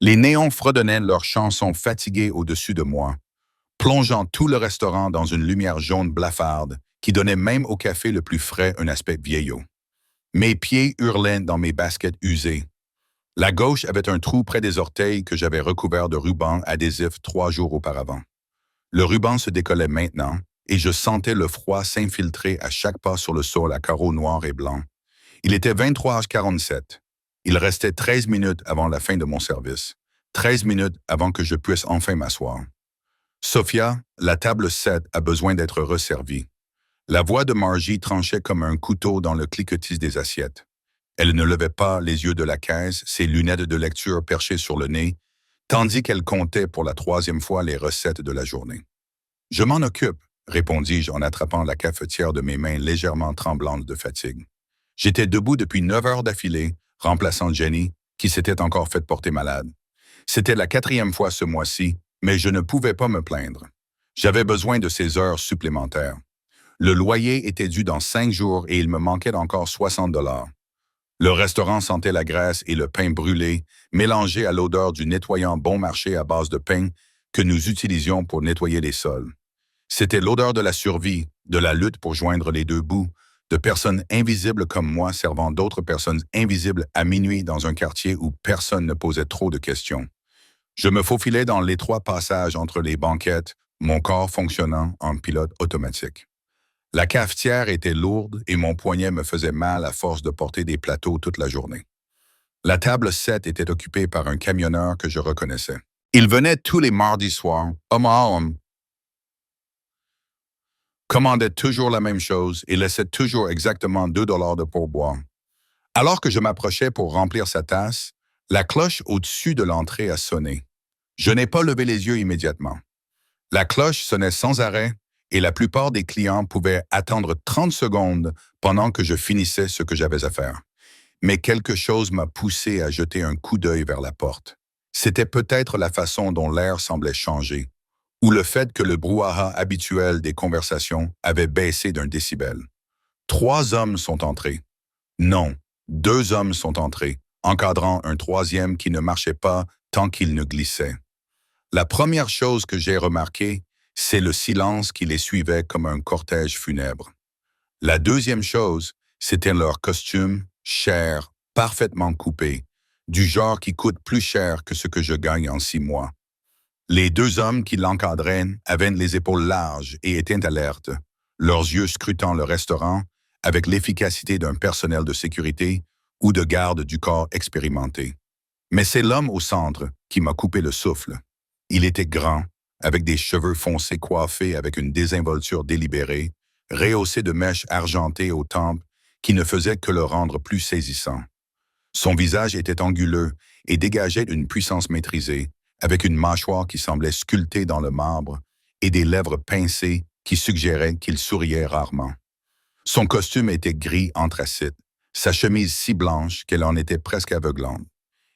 Les néons fredonnaient leurs chansons fatiguées au-dessus de moi, plongeant tout le restaurant dans une lumière jaune blafarde qui donnait même au café le plus frais un aspect vieillot. Mes pieds hurlaient dans mes baskets usées. La gauche avait un trou près des orteils que j'avais recouvert de ruban adhésif 3 jours auparavant. Le ruban se décollait maintenant, et je sentais le froid s'infiltrer à chaque pas sur le sol à carreaux noirs et blancs. Il était 23h47. Il restait 13 minutes avant la fin de mon service. 13 minutes avant que je puisse enfin m'asseoir. Sophia, la table 7 a besoin d'être resservie. La voix de Margie tranchait comme un couteau dans le cliquetis des assiettes. Elle ne levait pas les yeux de la caisse, ses lunettes de lecture perchées sur le nez, tandis qu'elle comptait pour la 3e fois les recettes de la journée. « Je m'en occupe », répondis-je en attrapant la cafetière de mes mains légèrement tremblantes de fatigue. J'étais debout depuis 9 heures d'affilée, remplaçant Jenny, qui s'était encore fait porter malade. C'était la 4e fois ce mois-ci, mais je ne pouvais pas me plaindre. J'avais besoin de ces heures supplémentaires. Le loyer était dû dans 5 jours et il me manquait encore 60 $. Le restaurant sentait la graisse et le pain brûlé, mélangés à l'odeur du nettoyant bon marché à base de pain que nous utilisions pour nettoyer les sols. C'était l'odeur de la survie, de la lutte pour joindre les deux bouts, de personnes invisibles comme moi servant d'autres personnes invisibles à minuit dans un quartier où personne ne posait trop de questions. Je me faufilais dans l'étroit passage entre les banquettes, mon corps fonctionnant en pilote automatique. La cafetière était lourde et mon poignet me faisait mal à force de porter des plateaux toute la journée. La table 7 était occupée par un camionneur que je reconnaissais. Il venait tous les mardis soirs, homme à homme, commandait toujours la même chose et laissait toujours exactement 2 $ de pourboire. Alors que je m'approchais pour remplir sa tasse, la cloche au-dessus de l'entrée a sonné. Je n'ai pas levé les yeux immédiatement. La cloche sonnait sans arrêt et la plupart des clients pouvaient attendre 30 secondes pendant que je finissais ce que j'avais à faire. Mais quelque chose m'a poussé à jeter un coup d'œil vers la porte. C'était peut-être la façon dont l'air semblait changer, ou le fait que le brouhaha habituel des conversations avait baissé d'1 décibel. 3 hommes sont entrés. Non, 2 hommes sont entrés, encadrant un 3e qui ne marchait pas tant qu'il ne glissait. La première chose que j'ai remarquée, c'est le silence qui les suivait comme un cortège funèbre. La deuxième chose, c'était leur costume, cher, parfaitement coupé, du genre qui coûte plus cher que ce que je gagne en 6 mois. Les 2 hommes qui l'encadraient avaient les épaules larges et étaient alertes, leurs yeux scrutant le restaurant avec l'efficacité d'un personnel de sécurité ou de garde du corps expérimenté. Mais c'est l'homme au centre qui m'a coupé le souffle. Il était grand, avec des cheveux foncés coiffés avec une désinvolture délibérée, rehaussé de mèches argentées aux tempes qui ne faisaient que le rendre plus saisissant. Son visage était anguleux et dégageait une puissance maîtrisée, avec une mâchoire qui semblait sculptée dans le marbre et des lèvres pincées qui suggéraient qu'il souriait rarement. Son costume était gris anthracite, sa chemise si blanche qu'elle en était presque aveuglante.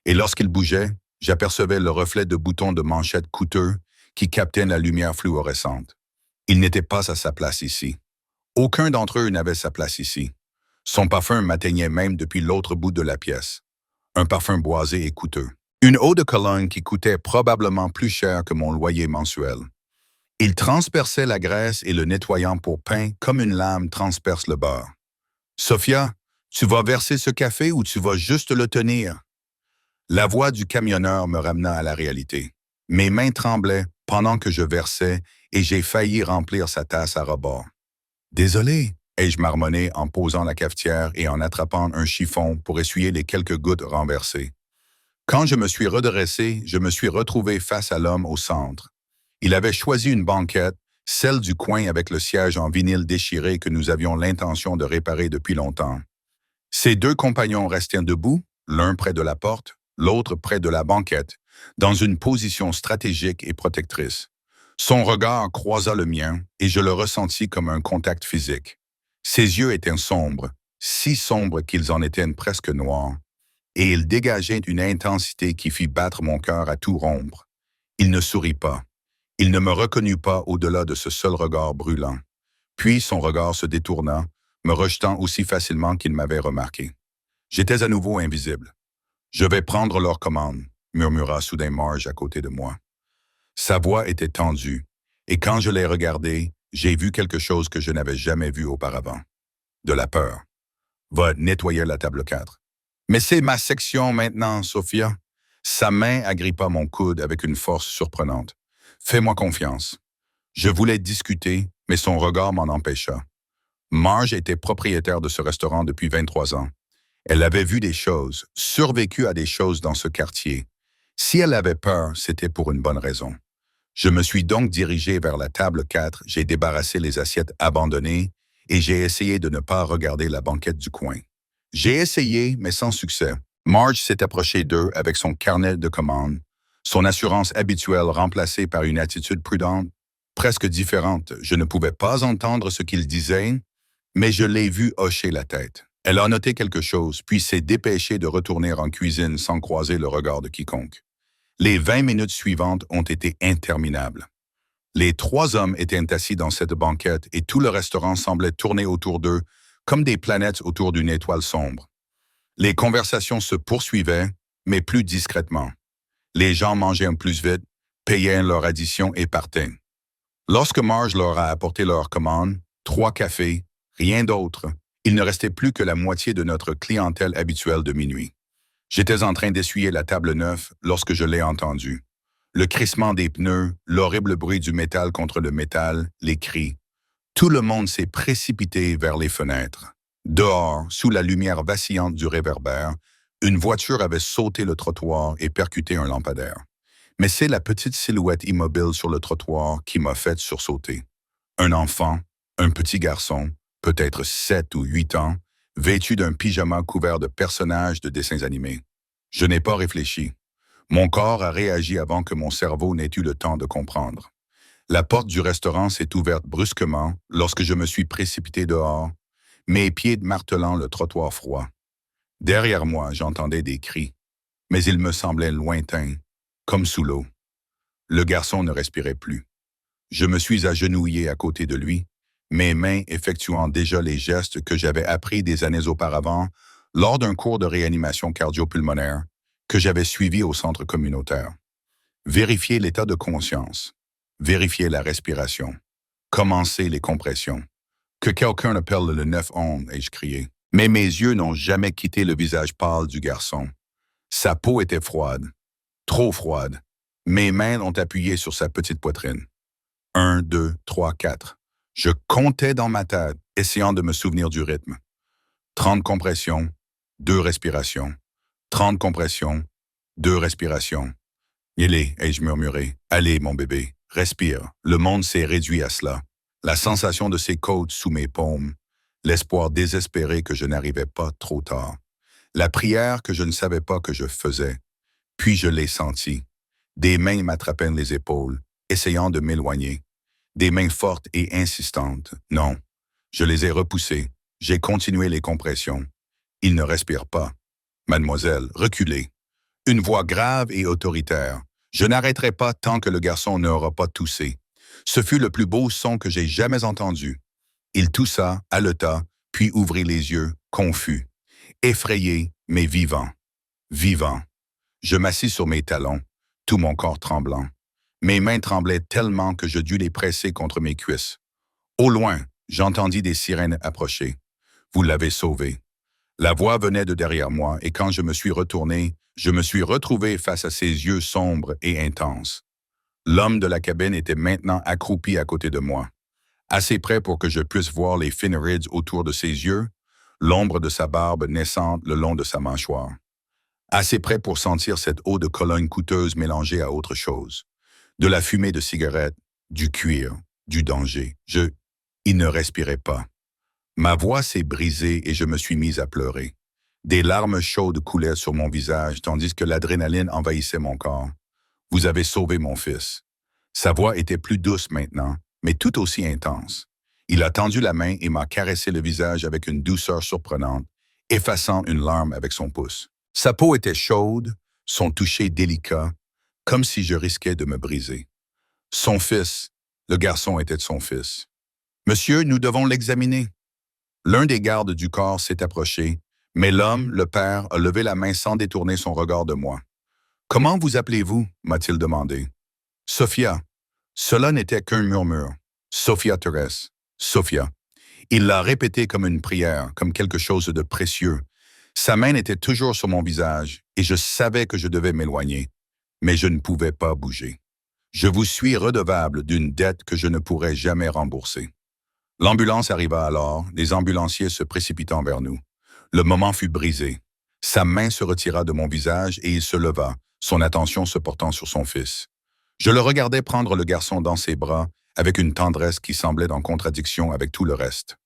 Et lorsqu'il bougeait, j'apercevais le reflet de boutons de manchette coûteux qui captaient la lumière fluorescente. Il n'était pas à sa place ici. Aucun d'entre eux n'avait sa place ici. Son parfum m'atteignait même depuis l'autre bout de la pièce. Un parfum boisé et coûteux. Une eau de Cologne qui coûtait probablement plus cher que mon loyer mensuel. Il transperçait la graisse et le nettoyant pour pain comme une lame transperce le beurre. « Sophia, tu vas verser ce café ou tu vas juste le tenir? » La voix du camionneur me ramena à la réalité. Mes mains tremblaient pendant que je versais et j'ai failli remplir sa tasse à rebord. « Désolé », ai-je marmonné en posant la cafetière et en attrapant un chiffon pour essuyer les quelques gouttes renversées. Quand je me suis redressé, je me suis retrouvé face à l'homme au centre. Il avait choisi une banquette, celle du coin avec le siège en vinyle déchiré que nous avions l'intention de réparer depuis longtemps. Ses 2 compagnons restaient debout, l'un près de la porte, l'autre près de la banquette, dans une position stratégique et protectrice. Son regard croisa le mien et je le ressentis comme un contact physique. Ses yeux étaient sombres, si sombres qu'ils en étaient presque noirs, et il dégageait une intensité qui fit battre mon cœur à tout rompre. Il ne sourit pas. Il ne me reconnut pas au-delà de ce seul regard brûlant. Puis son regard se détourna, me rejetant aussi facilement qu'il m'avait remarqué. J'étais à nouveau invisible. « Je vais prendre leur commande. » murmura soudain Marge à côté de moi. Sa voix était tendue, et quand je l'ai regardée, j'ai vu quelque chose que je n'avais jamais vu auparavant. De la peur. Va nettoyer la table 4. Mais c'est ma section maintenant, Sophia. Sa main agrippa mon coude avec une force surprenante. Fais-moi confiance. Je voulais discuter, mais son regard m'en empêcha. Marge était propriétaire de ce restaurant depuis 23 ans. Elle avait vu des choses, survécu à des choses dans ce quartier. Si elle avait peur, c'était pour une bonne raison. Je me suis donc dirigé vers la table 4, j'ai débarrassé les assiettes abandonnées et j'ai essayé de ne pas regarder la banquette du coin. J'ai essayé, mais sans succès. Marge s'est approché d'eux avec son carnet de commandes, son assurance habituelle remplacée par une attitude prudente, presque différente. Je ne pouvais pas entendre ce qu'il disait, mais je l'ai vu hocher la tête. Elle a noté quelque chose, puis s'est dépêchée de retourner en cuisine sans croiser le regard de quiconque. Les 20 minutes suivantes ont été interminables. Les 3 hommes étaient assis dans cette banquette et tout le restaurant semblait tourner autour d'eux comme des planètes autour d'une étoile sombre. Les conversations se poursuivaient, mais plus discrètement. Les gens mangeaient un plus vite, payaient leur addition et partaient. Lorsque Marge leur a apporté leur commande, 3 cafés, rien d'autre, il ne restait plus que la moitié de notre clientèle habituelle de minuit. J'étais en train d'essuyer la table 9 lorsque je l'ai entendu. Le crissement des pneus, l'horrible bruit du métal contre le métal, les cris. Tout le monde s'est précipité vers les fenêtres. Dehors, sous la lumière vacillante du réverbère, une voiture avait sauté le trottoir et percuté un lampadaire. Mais c'est la petite silhouette immobile sur le trottoir qui m'a fait sursauter. Un enfant, un petit garçon, peut-être 7 ou 8 ans, vêtu d'un pyjama couvert de personnages de dessins animés. Je n'ai pas réfléchi. Mon corps a réagi avant que mon cerveau n'ait eu le temps de comprendre. La porte du restaurant s'est ouverte brusquement lorsque je me suis précipité dehors, mes pieds martelant le trottoir froid. Derrière moi, j'entendais des cris, mais ils me semblaient lointains, comme sous l'eau. Le garçon ne respirait plus. Je me suis agenouillé à côté de lui, mes mains effectuant déjà les gestes que j'avais appris des années auparavant lors d'un cours de réanimation cardio-pulmonaire que j'avais suivi au centre communautaire. Vérifier l'état de conscience, vérifier la respiration, commencer les compressions. Que quelqu'un appelle le 911, ai-je crié. Mais mes yeux n'ont jamais quitté le visage pâle du garçon. Sa peau était froide, trop froide. Mes mains ont appuyé sur sa petite poitrine. 1, 2, 3, 4. Je comptais dans ma tête, essayant de me souvenir du rythme. 30 compressions, 2 respirations. 30 compressions, 2 respirations. Allez, ai-je murmuré. Allez, mon bébé, respire. Le monde s'est réduit à cela. La sensation de ses côtes sous mes paumes. L'espoir désespéré que je n'arrivais pas trop tard. La prière que je ne savais pas que je faisais. Puis je l'ai senti. Des mains m'attrapaient les épaules, essayant de m'éloigner. Des mains fortes et insistantes. Non, je les ai repoussées. J'ai continué les compressions. Il ne respire pas. Mademoiselle, reculez. Une voix grave et autoritaire. Je n'arrêterai pas tant que le garçon n'aura pas toussé. Ce fut le plus beau son que j'ai jamais entendu. Il toussa, haleta, puis ouvrit les yeux, confus. Effrayé, mais vivant. Vivant. Je m'assis sur mes talons, tout mon corps tremblant. Mes mains tremblaient tellement que je dus les presser contre mes cuisses. Au loin, j'entendis des sirènes approcher. Vous l'avez sauvé. La voix venait de derrière moi et quand je me suis retourné, je me suis retrouvé face à ses yeux sombres et intenses. L'homme de la cabine était maintenant accroupi à côté de moi, assez près pour que je puisse voir les fines rides autour de ses yeux, l'ombre de sa barbe naissante le long de sa mâchoire. Assez près pour sentir cette eau de Cologne coûteuse mélangée à autre chose. De la fumée de cigarette, du cuir, du danger. Il ne respirait pas. Ma voix s'est brisée et je me suis mise à pleurer. Des larmes chaudes coulaient sur mon visage tandis que l'adrénaline envahissait mon corps. Vous avez sauvé mon fils. Sa voix était plus douce maintenant, mais tout aussi intense. Il a tendu la main et m'a caressé le visage avec une douceur surprenante, effaçant une larme avec son pouce. Sa peau était chaude, son toucher délicat, comme si je risquais de me briser. Son fils, le garçon était de son fils. Monsieur, nous devons l'examiner. L'un des gardes du corps s'est approché, mais l'homme, le père, a levé la main sans détourner son regard de moi. Comment vous appelez-vous? M'a-t-il demandé. Sophia. Cela n'était qu'un murmure. Sophia Thérèse. Sophia. Il l'a répété comme une prière, comme quelque chose de précieux. Sa main était toujours sur mon visage, et je savais que je devais m'éloigner. Mais je ne pouvais pas bouger. Je vous suis redevable d'une dette que je ne pourrai jamais rembourser. L'ambulance arriva alors, les ambulanciers se précipitant vers nous. Le moment fut brisé. Sa main se retira de mon visage et il se leva, son attention se portant sur son fils. Je le regardais prendre le garçon dans ses bras avec une tendresse qui semblait en contradiction avec tout le reste.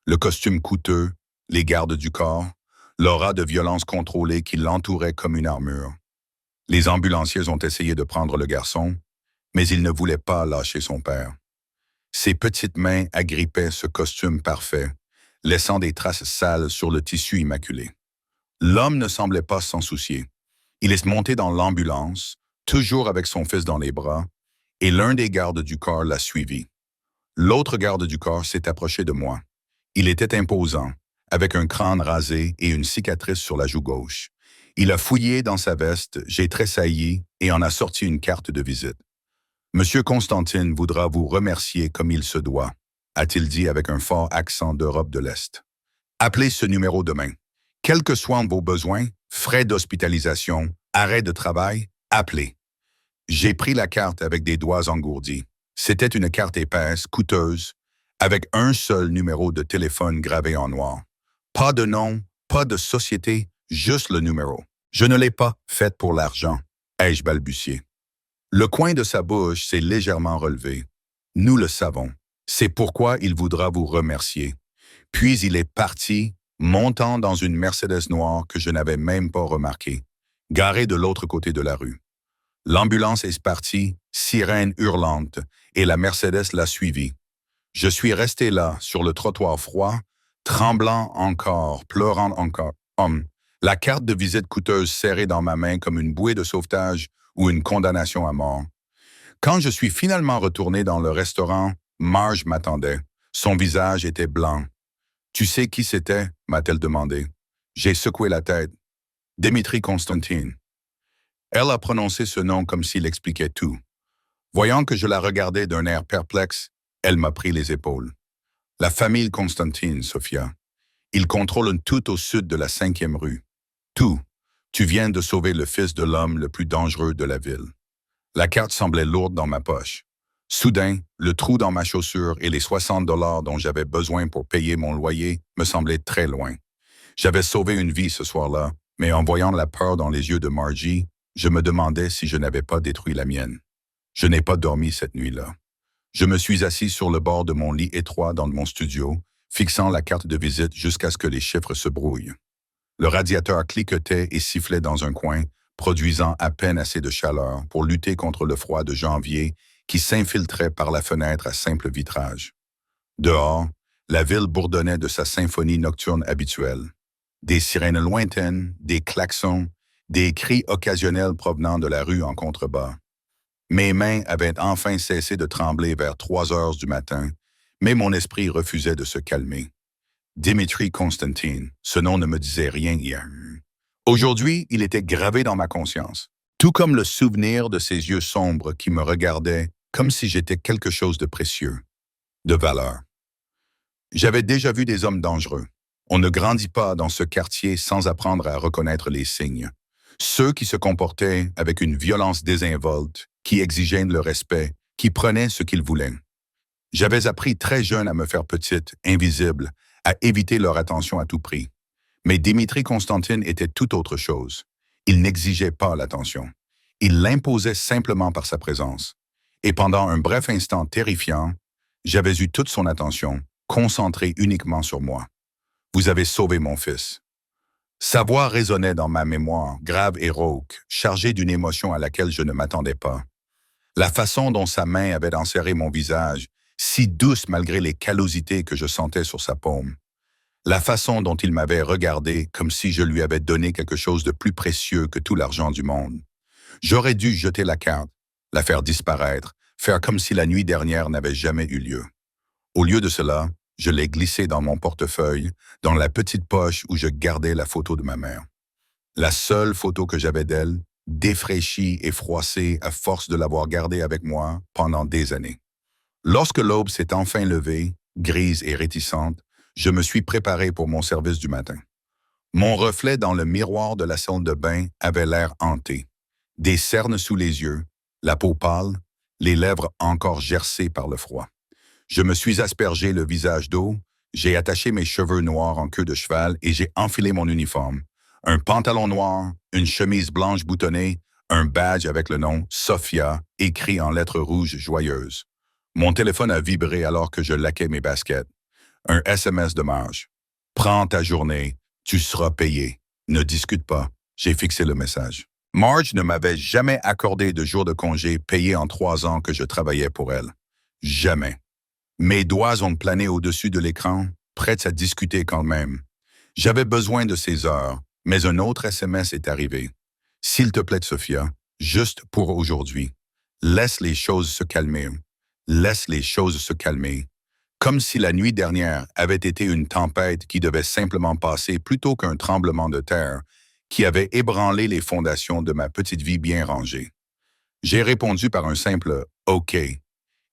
Le costume coûteux, les gardes du corps, l'aura de violence contrôlée qui l'entourait comme une armure. Les ambulanciers ont essayé de prendre le garçon, mais il ne voulait pas lâcher son père. Ses petites mains agrippaient ce costume parfait, laissant des traces sales sur le tissu immaculé. L'homme ne semblait pas s'en soucier. Il est monté dans l'ambulance, toujours avec son fils dans les bras, et l'un des gardes du corps l'a suivi. L'autre garde du corps s'est approché de moi. Il était imposant, avec un crâne rasé et une cicatrice sur la joue gauche. Il a fouillé dans sa veste, j'ai tressailli et en a sorti une carte de visite. Monsieur Constantine voudra vous remercier comme il se doit, a-t-il dit avec un fort accent d'Europe de l'Est. Appelez ce numéro demain. Quels que soient vos besoins, frais d'hospitalisation, arrêt de travail, appelez. J'ai pris la carte avec des doigts engourdis. C'était une carte épaisse, coûteuse, avec un seul numéro de téléphone gravé en noir. Pas de nom, pas de société, juste le numéro. Je ne l'ai pas faite pour l'argent, ai-je balbutié. Le coin de sa bouche s'est légèrement relevé. Nous le savons. C'est pourquoi il voudra vous remercier. Puis il est parti, montant dans une Mercedes noire que je n'avais même pas remarquée, garée de l'autre côté de la rue. L'ambulance est partie, sirène hurlante, et la Mercedes l'a suivie. Je suis resté là, sur le trottoir froid, tremblant encore, pleurant encore. La carte de visite coûteuse serrée dans ma main comme une bouée de sauvetage ou une condamnation à mort. Quand je suis finalement retourné dans le restaurant, Marge m'attendait. Son visage était blanc. « Tu sais qui c'était » m'a-t-elle demandé. J'ai secoué la tête. « Dimitri Constantine. » Elle a prononcé ce nom comme s'il expliquait tout. Voyant que je la regardais d'un air perplexe, elle m'a pris les épaules. « La famille Constantine, Sophia. Ils contrôlent tout au sud de la 5e rue. Tout. Tu viens de sauver le fils de l'homme le plus dangereux de la ville. » La carte semblait lourde dans ma poche. Soudain, le trou dans ma chaussure et les 60 $ dont j'avais besoin pour payer mon loyer me semblaient très loin. J'avais sauvé une vie ce soir-là, mais en voyant la peur dans les yeux de Margie, je me demandais si je n'avais pas détruit la mienne. Je n'ai pas dormi cette nuit-là. Je me suis assis sur le bord de mon lit étroit dans mon studio, fixant la carte de visite jusqu'à ce que les chiffres se brouillent. Le radiateur cliquetait et sifflait dans un coin, produisant à peine assez de chaleur pour lutter contre le froid de janvier qui s'infiltrait par la fenêtre à simple vitrage. Dehors, la ville bourdonnait de sa symphonie nocturne habituelle. Des sirènes lointaines, des klaxons, des cris occasionnels provenant de la rue en contrebas. Mes mains avaient enfin cessé de trembler vers 3 heures du matin, mais mon esprit refusait de se calmer. Dimitri Constantine, ce nom ne me disait rien hier. Aujourd'hui, il était gravé dans ma conscience, tout comme le souvenir de ses yeux sombres qui me regardaient comme si j'étais quelque chose de précieux, de valeur. J'avais déjà vu des hommes dangereux. On ne grandit pas dans ce quartier sans apprendre à reconnaître les signes. Ceux qui se comportaient avec une violence désinvolte, qui exigeaient le respect, qui prenaient ce qu'ils voulaient. J'avais appris très jeune à me faire petite, invisible, à éviter leur attention à tout prix. Mais Dimitri Constantine était tout autre chose. Il n'exigeait pas l'attention. Il l'imposait simplement par sa présence. Et pendant un bref instant terrifiant, j'avais eu toute son attention, concentrée uniquement sur moi. « Vous avez sauvé mon fils. » Sa voix résonnait dans ma mémoire, grave et rauque, chargée d'une émotion à laquelle je ne m'attendais pas. La façon dont sa main avait enserré mon visage, si douce malgré les callosités que je sentais sur sa paume. La façon dont il m'avait regardé comme si je lui avais donné quelque chose de plus précieux que tout l'argent du monde. J'aurais dû jeter la carte, la faire disparaître, faire comme si la nuit dernière n'avait jamais eu lieu. Au lieu de cela, je l'ai glissée dans mon portefeuille, dans la petite poche où je gardais la photo de ma mère. La seule photo que j'avais d'elle, défraîchi et froissé à force de l'avoir gardé avec moi pendant des années. Lorsque l'aube s'est enfin levée, grise et réticente, je me suis préparé pour mon service du matin. Mon reflet dans le miroir de la salle de bain avait l'air hanté. Des cernes sous les yeux, la peau pâle, les lèvres encore gercées par le froid. Je me suis aspergé le visage d'eau, j'ai attaché mes cheveux noirs en queue de cheval et j'ai enfilé mon uniforme. Un pantalon noir, une chemise blanche boutonnée, un badge avec le nom Sophia écrit en lettres rouges joyeuses. Mon téléphone a vibré alors que je laquais mes baskets. Un SMS de Marge. Prends ta journée, tu seras payé. Ne discute pas. J'ai fixé le message. Marge ne m'avait jamais accordé de jours de congé payés en 3 ans que je travaillais pour elle. Jamais. Mes doigts ont plané au-dessus de l'écran, prêts à discuter quand même. J'avais besoin de ces heures, mais un autre SMS est arrivé. S'il te plaît, Sophia, juste pour aujourd'hui, laisse les choses se calmer. Laisse les choses se calmer. Comme si la nuit dernière avait été une tempête qui devait simplement passer plutôt qu'un tremblement de terre qui avait ébranlé les fondations de ma petite vie bien rangée. J'ai répondu par un simple « OK »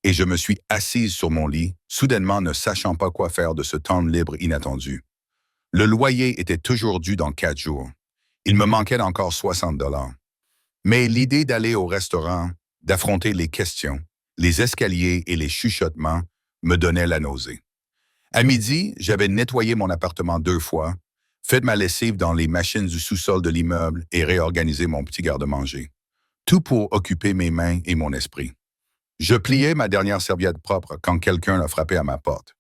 et je me suis assise sur mon lit, soudainement ne sachant pas quoi faire de ce temps libre inattendu. Le loyer était toujours dû dans 4 jours. Il me manquait encore 60 $. Mais l'idée d'aller au restaurant, d'affronter les questions, les escaliers et les chuchotements me donnait la nausée. À midi, j'avais nettoyé mon appartement 2 fois, fait ma lessive dans les machines du sous-sol de l'immeuble et réorganisé mon petit garde-manger. Tout pour occuper mes mains et mon esprit. Je pliais ma dernière serviette propre quand quelqu'un a frappé à ma porte.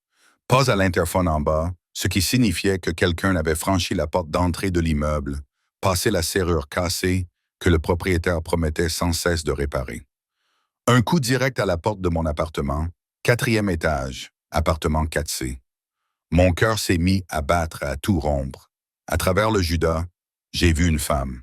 Pas à l'interphone en bas, ce qui signifiait que quelqu'un avait franchi la porte d'entrée de l'immeuble, passé la serrure cassée que le propriétaire promettait sans cesse de réparer. Un coup direct à la porte de mon appartement, 4e étage, appartement 4C. Mon cœur s'est mis à battre à tout rompre. À travers le Judas, j'ai vu une femme.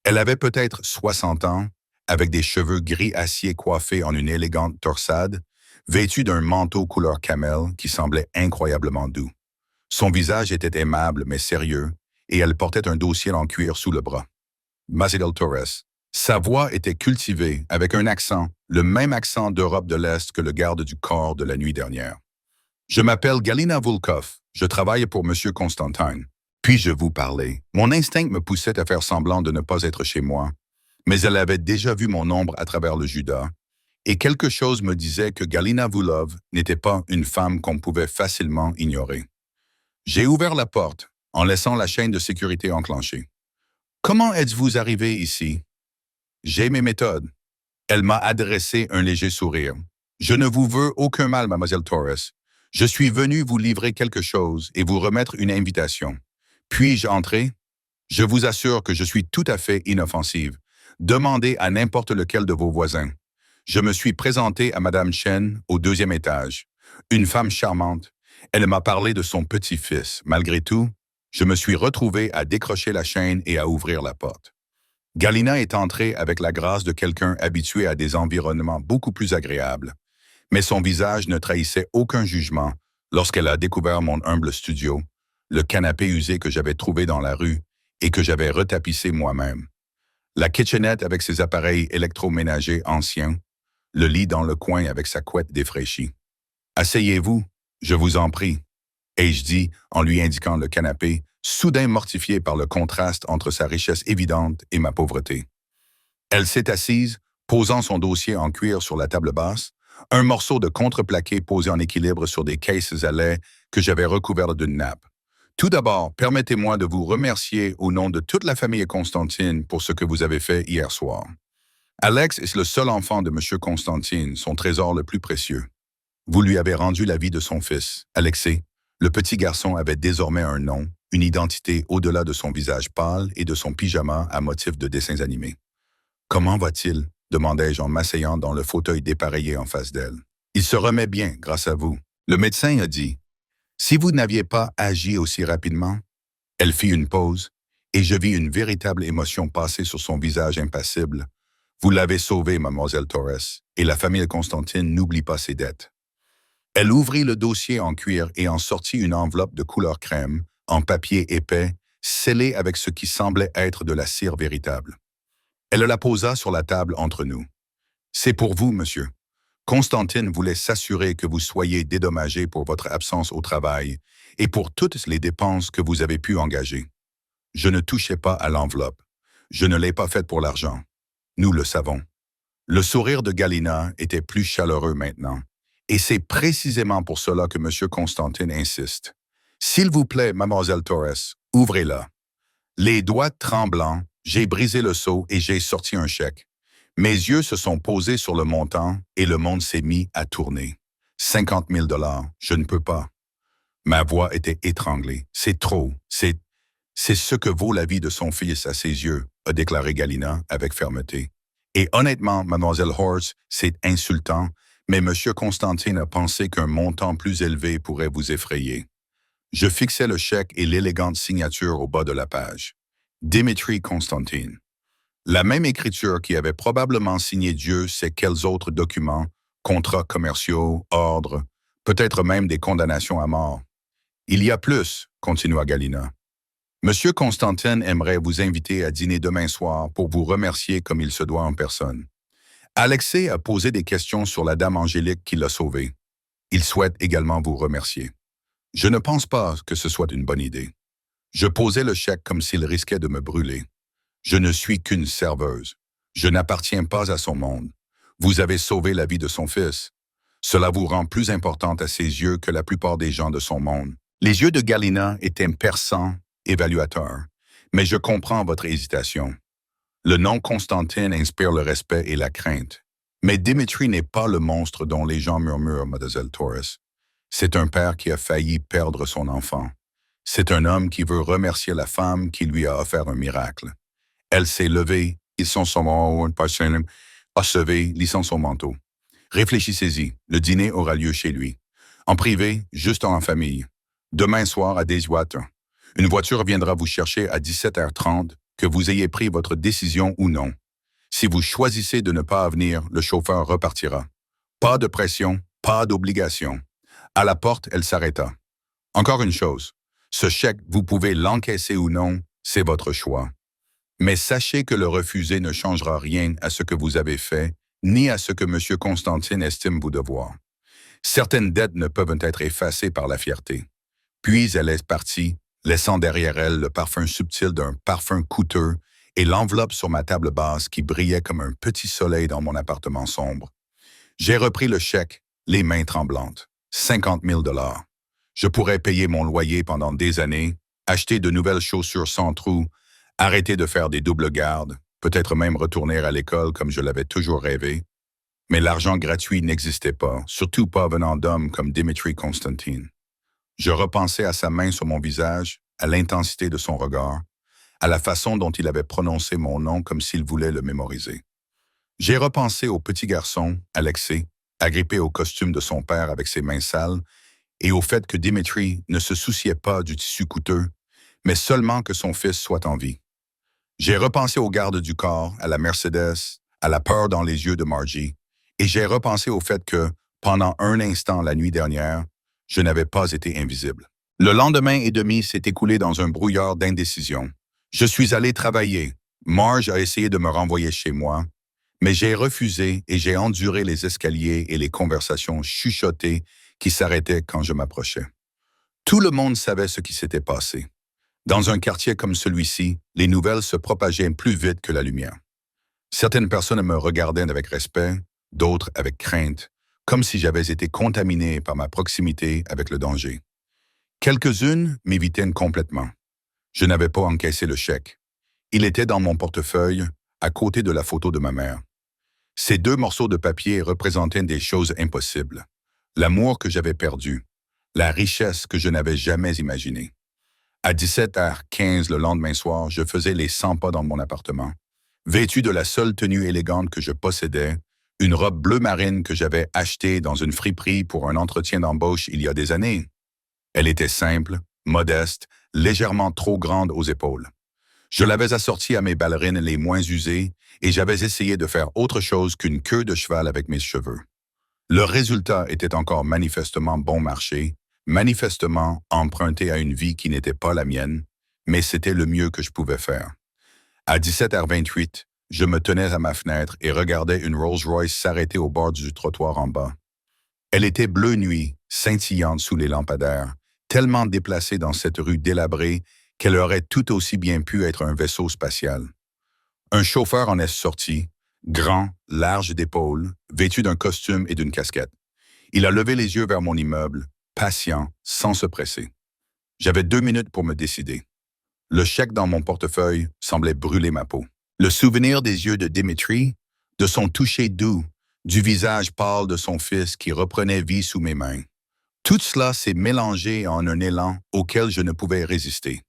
Elle avait peut-être 60 ans, avec des cheveux gris acier coiffés en une élégante torsade, vêtue d'un manteau couleur camel qui semblait incroyablement doux. Son visage était aimable mais sérieux, et elle portait un dossier en cuir sous le bras. Maciel Torres. Sa voix était cultivée, avec un accent, le même accent d'Europe de l'Est que le garde du corps de la nuit dernière. Je m'appelle Galina Volkov, je travaille pour M. Constantin. Puis-je vous parler? Mon instinct me poussait à faire semblant de ne pas être chez moi, mais elle avait déjà vu mon ombre à travers le Judas, et quelque chose me disait que Galina Volkov n'était pas une femme qu'on pouvait facilement ignorer. J'ai ouvert la porte, en laissant la chaîne de sécurité enclenchée. « Comment êtes-vous arrivé ici? » « J'ai mes méthodes. » Elle m'a adressé un léger sourire. « Je ne vous veux aucun mal, mademoiselle Torres. Je suis venu vous livrer quelque chose et vous remettre une invitation. Puis-je entrer? Je vous assure que je suis tout à fait inoffensive. Demandez à n'importe lequel de vos voisins. Je me suis présenté à Madame Chen au 2e étage. Une femme charmante. Elle m'a parlé de son petit-fils. Malgré tout, je me suis retrouvé à décrocher la chaîne et à ouvrir la porte. Galina est entrée avec la grâce de quelqu'un habitué à des environnements beaucoup plus agréables. Mais son visage ne trahissait aucun jugement lorsqu'elle a découvert mon humble studio, le canapé usé que j'avais trouvé dans la rue et que j'avais retapissé moi-même. La kitchenette avec ses appareils électroménagers anciens, le lit dans le coin avec sa couette défraîchie. « Asseyez-vous, je vous en prie », ai-je dit en lui indiquant le canapé, soudain mortifié par le contraste entre sa richesse évidente et ma pauvreté. Elle s'est assise, posant son dossier en cuir sur la table basse, un morceau de contreplaqué posé en équilibre sur des caisses à lait que j'avais recouvertes d'une nappe. Tout d'abord, permettez-moi de vous remercier au nom de toute la famille Constantine pour ce que vous avez fait hier soir. Alex est le seul enfant de M. Constantine, son trésor le plus précieux. Vous lui avez rendu la vie de son fils, Alexei. Le petit garçon avait désormais un nom, une identité au-delà de son visage pâle et de son pyjama à motif de dessins animés. « Comment va-t-il » demandai-je en m'asseyant dans le fauteuil dépareillé en face d'elle. « Il se remet bien, grâce à vous. » Le médecin a dit. « Si vous n'aviez pas agi aussi rapidement ?» Elle fit une pause, et je vis une véritable émotion passer sur son visage impassible. « Vous l'avez sauvé, mademoiselle Torres, et la famille Constantine n'oublie pas ses dettes. » Elle ouvrit le dossier en cuir et en sortit une enveloppe de couleur crème, en papier épais, scellée avec ce qui semblait être de la cire véritable. Elle la posa sur la table entre nous. C'est pour vous, monsieur. Constantine voulait s'assurer que vous soyez dédommagé pour votre absence au travail et pour toutes les dépenses que vous avez pu engager. Je ne touchais pas à l'enveloppe. Je ne l'ai pas faite pour l'argent. Nous le savons. Le sourire de Galina était plus chaleureux maintenant. Et c'est précisément pour cela que M. Constantine insiste. S'il vous plaît, mademoiselle Torres, ouvrez-la. Les doigts tremblants, j'ai brisé le seau et j'ai sorti un chèque. Mes yeux se sont posés sur le montant et le monde s'est mis à tourner. 50 000 $, je ne peux pas. Ma voix était étranglée. C'est trop, c'est ce que vaut la vie de son fils à ses yeux, a déclaré Galina avec fermeté. Et honnêtement, mademoiselle Horst, c'est insultant, mais M. Constantine a pensé qu'un montant plus élevé pourrait vous effrayer. Je fixai le chèque et l'élégante signature au bas de la page. Dimitri Constantine. La même écriture qui avait probablement signé Dieu sait quels autres documents, contrats commerciaux, ordres, peut-être même des condamnations à mort. Il y a plus, continua Galina. Monsieur Constantine aimerait vous inviter à dîner demain soir pour vous remercier comme il se doit en personne. Alexei a posé des questions sur la dame Angélique qui l'a sauvé. Il souhaite également vous remercier. Je ne pense pas que ce soit une bonne idée. Je posai le chèque comme s'il risquait de me brûler. Je ne suis qu'une serveuse. Je n'appartiens pas à son monde. Vous avez sauvé la vie de son fils. Cela vous rend plus importante à ses yeux que la plupart des gens de son monde. Les yeux de Galina étaient perçants, évaluateurs, mais je comprends votre hésitation. Le nom Constantine inspire le respect et la crainte. Mais Dimitri n'est pas le monstre dont les gens murmurent, mademoiselle Torres. C'est un père qui a failli perdre son enfant. C'est un homme qui veut remercier la femme qui lui a offert un miracle. Elle s'est levée, ils sont son achevé, lissant son manteau. Réfléchissez-y, le dîner aura lieu chez lui. En privé, juste en famille. Demain soir à Deswater. Une voiture viendra vous chercher à 17h30, que vous ayez pris votre décision ou non. Si vous choisissez de ne pas venir, le chauffeur repartira. Pas de pression, pas d'obligation. À la porte, elle s'arrêta. Encore une chose, ce chèque, vous pouvez l'encaisser ou non, c'est votre choix. Mais sachez que le refuser ne changera rien à ce que vous avez fait, ni à ce que M. Constantine estime vous devoir. Certaines dettes ne peuvent être effacées par la fierté. Puis elle est partie, laissant derrière elle le parfum subtil d'un parfum coûteux et l'enveloppe sur ma table basse qui brillait comme un petit soleil dans mon appartement sombre. J'ai repris le chèque, les mains tremblantes. 50 000 $. Je pourrais payer mon loyer pendant des années, acheter de nouvelles chaussures sans trous, arrêter de faire des doubles gardes, peut-être même retourner à l'école comme je l'avais toujours rêvé. Mais l'argent gratuit n'existait pas, surtout pas venant d'hommes comme Dimitri Constantine. Je repensais à sa main sur mon visage, à l'intensité de son regard, à la façon dont il avait prononcé mon nom comme s'il voulait le mémoriser. J'ai repensé au petit garçon, Alexei, agrippé au costume de son père avec ses mains sales, et au fait que Dimitri ne se souciait pas du tissu coûteux, mais seulement que son fils soit en vie. J'ai repensé aux gardes du corps, à la Mercedes, à la peur dans les yeux de Margie, et j'ai repensé au fait que, pendant un instant la nuit dernière, je n'avais pas été invisible. Le lendemain et demi s'est écoulé dans un brouillard d'indécision. Je suis allé travailler. Marge a essayé de me renvoyer chez moi, mais j'ai refusé et j'ai enduré les escaliers et les conversations chuchotées qui s'arrêtaient quand je m'approchais. Tout le monde savait ce qui s'était passé. Dans un quartier comme celui-ci, les nouvelles se propageaient plus vite que la lumière. Certaines personnes me regardaient avec respect, d'autres avec crainte, comme si j'avais été contaminé par ma proximité avec le danger. Quelques-unes m'évitaient complètement. Je n'avais pas encaissé le chèque. Il était dans mon portefeuille, à côté de la photo de ma mère. Ces 2 morceaux de papier représentaient des choses impossibles. L'amour que j'avais perdu, la richesse que je n'avais jamais imaginée. À 17h15 le lendemain soir, je faisais les 100 pas dans mon appartement. Vêtu de la seule tenue élégante que je possédais, une robe bleu marine que j'avais achetée dans une friperie pour un entretien d'embauche il y a des années. Elle était simple, modeste, légèrement trop grande aux épaules. Je l'avais assortie à mes ballerines les moins usées et j'avais essayé de faire autre chose qu'une queue de cheval avec mes cheveux. Le résultat était encore manifestement bon marché, manifestement emprunté à une vie qui n'était pas la mienne, mais c'était le mieux que je pouvais faire. À 17h28, Je me tenais à ma fenêtre et regardais une Rolls-Royce s'arrêter au bord du trottoir en bas. Elle était bleue nuit, scintillante sous les lampadaires, tellement déplacée dans cette rue délabrée qu'elle aurait tout aussi bien pu être un vaisseau spatial. Un chauffeur en est sorti, grand, large d'épaules, vêtu d'un costume et d'une casquette. Il a levé les yeux vers mon immeuble, patient, sans se presser. J'avais 2 minutes pour me décider. Le chèque dans mon portefeuille semblait brûler ma peau. Le souvenir des yeux de Dimitri, de son toucher doux, du visage pâle de son fils qui reprenait vie sous mes mains. Tout cela s'est mélangé en un élan auquel je ne pouvais résister.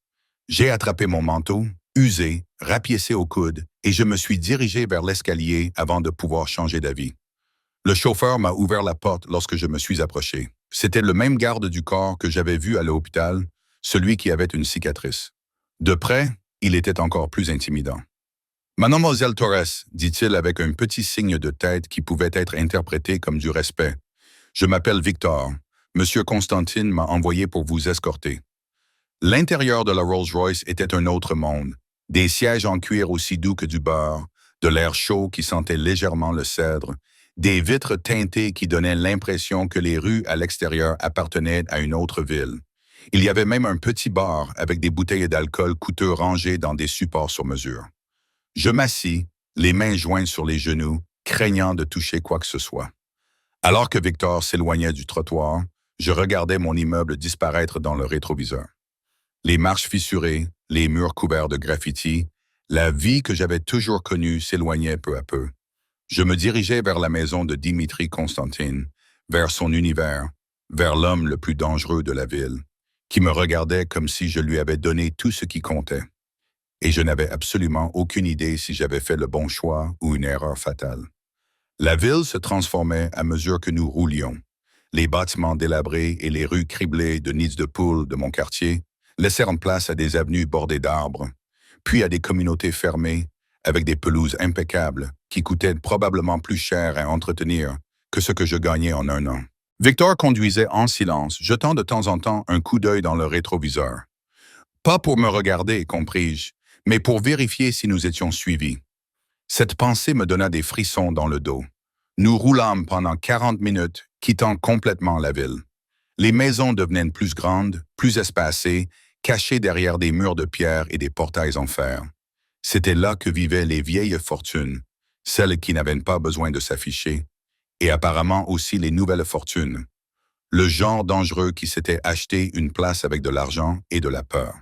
J'ai attrapé mon manteau, usé, rapiécé au coude, et je me suis dirigé vers l'escalier avant de pouvoir changer d'avis. Le chauffeur m'a ouvert la porte lorsque je me suis approché. C'était le même garde du corps que j'avais vu à l'hôpital, celui qui avait une cicatrice. De près, il était encore plus intimidant. « Mademoiselle Torres », dit-il avec un petit signe de tête qui pouvait être interprété comme du respect. « Je m'appelle Victor. Monsieur Constantine m'a envoyé pour vous escorter. » L'intérieur de la Rolls-Royce était un autre monde. Des sièges en cuir aussi doux que du beurre, de l'air chaud qui sentait légèrement le cèdre, des vitres teintées qui donnaient l'impression que les rues à l'extérieur appartenaient à une autre ville. Il y avait même un petit bar avec des bouteilles d'alcool coûteux rangées dans des supports sur mesure. Je m'assis, les mains jointes sur les genoux, craignant de toucher quoi que ce soit. Alors que Victor s'éloignait du trottoir, je regardais mon immeuble disparaître dans le rétroviseur. Les marches fissurées, les murs couverts de graffitis, la vie que j'avais toujours connue s'éloignait peu à peu. Je me dirigeais vers la maison de Dimitri Constantine, vers son univers, vers l'homme le plus dangereux de la ville, qui me regardait comme si je lui avais donné tout ce qui comptait. Et je n'avais absolument aucune idée si j'avais fait le bon choix ou une erreur fatale. La ville se transformait à mesure que nous roulions. Les bâtiments délabrés et les rues criblées de nids de poules de mon quartier laissèrent place à des avenues bordées d'arbres, puis à des communautés fermées avec des pelouses impeccables qui coûtaient probablement plus cher à entretenir que ce que je gagnais en un an. Victor conduisait en silence, jetant de temps en temps un coup d'œil dans le rétroviseur. Pas pour me regarder, compris-je, mais pour vérifier si nous étions suivis. Cette pensée me donna des frissons dans le dos. Nous roulâmes pendant 40 minutes, quittant complètement la ville. Les maisons devenaient plus grandes, plus espacées, cachées derrière des murs de pierre et des portails en fer. C'était là que vivaient les vieilles fortunes, celles qui n'avaient pas besoin de s'afficher, et apparemment aussi les nouvelles fortunes, le genre dangereux qui s'était acheté une place avec de l'argent et de la peur.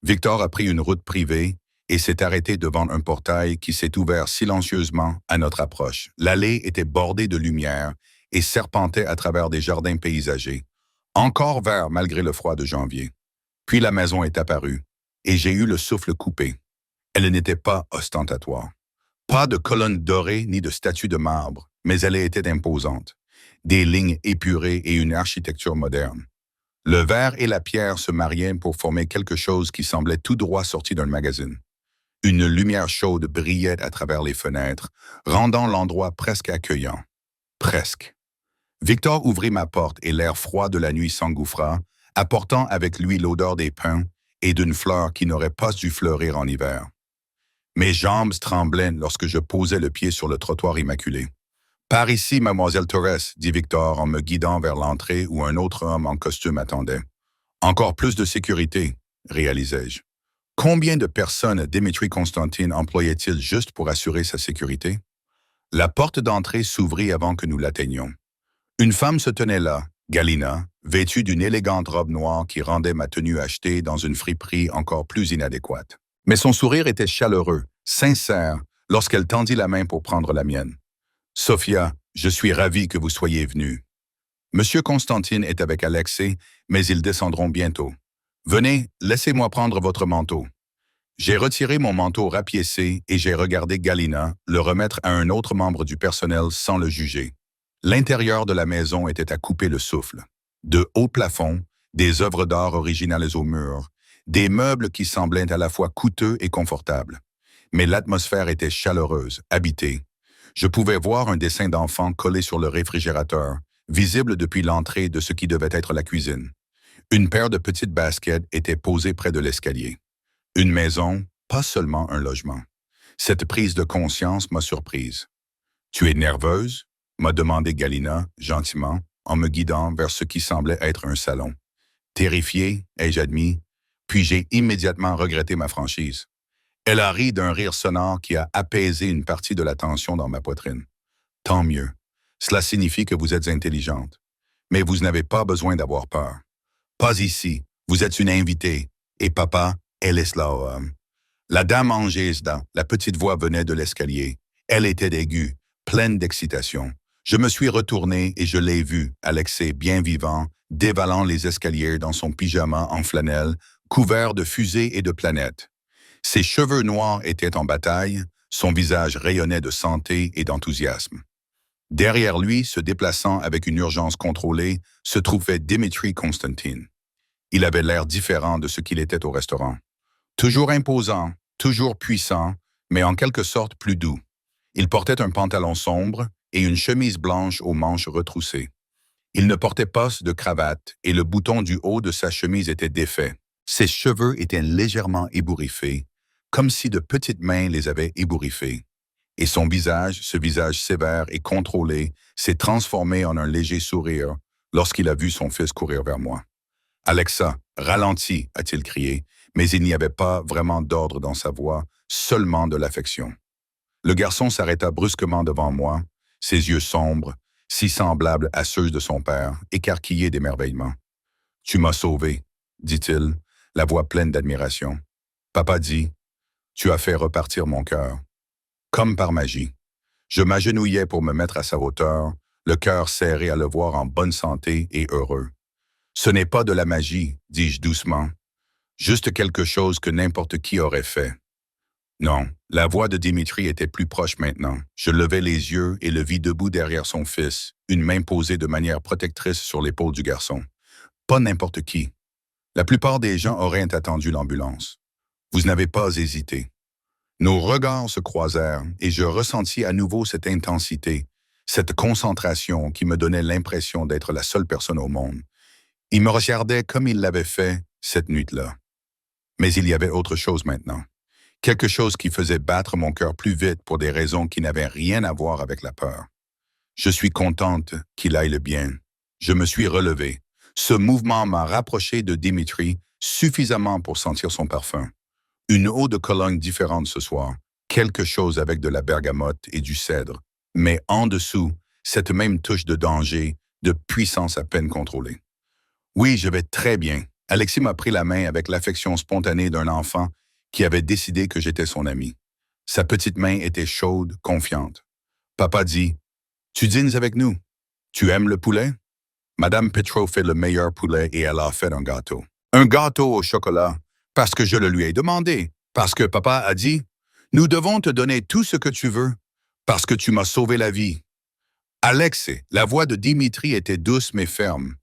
Victor a pris une route privée et s'est arrêté devant un portail qui s'est ouvert silencieusement à notre approche. L'allée était bordée de lumière et serpentait à travers des jardins paysagers, encore verts malgré le froid de janvier. Puis la maison est apparue, et j'ai eu le souffle coupé. Elle n'était pas ostentatoire. Pas de colonnes dorées ni de statues de marbre, mais elle était imposante. Des lignes épurées et une architecture moderne. Le verre et la pierre se mariaient pour former quelque chose qui semblait tout droit sorti d'un magazine. Une lumière chaude brillait à travers les fenêtres, rendant l'endroit presque accueillant. Presque. Victor ouvrit ma porte et l'air froid de la nuit s'engouffra, apportant avec lui l'odeur des pins et d'une fleur qui n'aurait pas dû fleurir en hiver. Mes jambes tremblaient lorsque je posais le pied sur le trottoir immaculé. « Par ici, mademoiselle Torres », dit Victor en me guidant vers l'entrée où un autre homme en costume attendait. « Encore plus de sécurité », réalisai-je. Combien de personnes Dimitri Constantine employait-il juste pour assurer sa sécurité? La porte d'entrée s'ouvrit avant que nous l'atteignions. Une femme se tenait là, Galina, vêtue d'une élégante robe noire qui rendait ma tenue achetée dans une friperie encore plus inadéquate. Mais son sourire était chaleureux, sincère, lorsqu'elle tendit la main pour prendre la mienne. « Sophia, je suis ravi que vous soyez venue. Monsieur Constantine est avec Alexei, mais ils descendront bientôt. Venez, laissez-moi prendre votre manteau. » J'ai retiré mon manteau rapiécé et j'ai regardé Galina le remettre à un autre membre du personnel sans le juger. L'intérieur de la maison était à couper le souffle. De hauts plafonds, des œuvres d'art originales aux murs, des meubles qui semblaient à la fois coûteux et confortables. Mais l'atmosphère était chaleureuse, habitée. Je pouvais voir un dessin d'enfant collé sur le réfrigérateur, visible depuis l'entrée de ce qui devait être la cuisine. Une paire de petites baskets était posée près de l'escalier. Une maison, pas seulement un logement. Cette prise de conscience m'a surprise. Tu es nerveuse? M'a demandé Galina, gentiment, en me guidant vers ce qui semblait être un salon. Terrifiée, ai-je admis, puis j'ai immédiatement regretté ma franchise. Elle a ri d'un rire sonore qui a apaisé une partie de la tension dans ma poitrine. Tant mieux. Cela signifie que vous êtes intelligente. Mais vous n'avez pas besoin d'avoir peur. Pas ici. Vous êtes une invitée. Et papa, elle est là. La dame Angésda, la petite voix venait de l'escalier. Elle était aiguë, pleine d'excitation. Je me suis retourné et je l'ai vu, Alexei bien vivant, dévalant les escaliers dans son pyjama en flanelle, couvert de fusées et de planètes. Ses cheveux noirs étaient en bataille, son visage rayonnait de santé et d'enthousiasme. Derrière lui, se déplaçant avec une urgence contrôlée, se trouvait Dimitri Constantin. Il avait l'air différent de ce qu'il était au restaurant. Toujours imposant, toujours puissant, mais en quelque sorte plus doux. Il portait un pantalon sombre et une chemise blanche aux manches retroussées. Il ne portait pas de cravate et le bouton du haut de sa chemise était défait. Ses cheveux étaient légèrement ébouriffés, comme si de petites mains les avaient ébouriffés. Et son visage, ce visage sévère et contrôlé, s'est transformé en un léger sourire lorsqu'il a vu son fils courir vers moi. « Alexa, ralentis !» a-t-il crié, mais il n'y avait pas vraiment d'ordre dans sa voix, seulement de l'affection. Le garçon s'arrêta brusquement devant moi, ses yeux sombres, si semblables à ceux de son père, écarquillés d'émerveillement. « Tu m'as sauvé », dit-il, la voix pleine d'admiration. Papa dit, « Tu as fait repartir mon cœur. » Comme par magie. Je m'agenouillais pour me mettre à sa hauteur, le cœur serré à le voir en bonne santé et heureux. « Ce n'est pas de la magie, dis-je doucement, juste quelque chose que n'importe qui aurait fait. » Non, la voix de Dimitri était plus proche maintenant. Je levai les yeux et le vis debout derrière son fils, une main posée de manière protectrice sur l'épaule du garçon. Pas n'importe qui. La plupart des gens auraient attendu l'ambulance. Vous n'avez pas hésité. Nos regards se croisèrent et je ressentis à nouveau cette intensité, cette concentration qui me donnait l'impression d'être la seule personne au monde. Il me regardait comme il l'avait fait cette nuit-là. Mais il y avait autre chose maintenant. Quelque chose qui faisait battre mon cœur plus vite pour des raisons qui n'avaient rien à voir avec la peur. Je suis contente qu'il aille le bien. Je me suis relevé. Ce mouvement m'a rapproché de Dimitri suffisamment pour sentir son parfum. Une eau de Cologne différente ce soir, quelque chose avec de la bergamote et du cèdre, mais en dessous, cette même touche de danger, de puissance à peine contrôlée. Oui, je vais très bien. Alexis m'a pris la main avec l'affection spontanée d'un enfant qui avait décidé que j'étais son ami. Sa petite main était chaude, confiante. Papa dit, « Tu dînes avec nous. Tu aimes le poulet? » Madame Petro fait le meilleur poulet et elle a fait un gâteau. Un gâteau au chocolat, parce que je le lui ai demandé, parce que papa a dit, « Nous devons te donner tout ce que tu veux, parce que tu m'as sauvé la vie. » Alexis, la voix de Dimitri était douce mais ferme.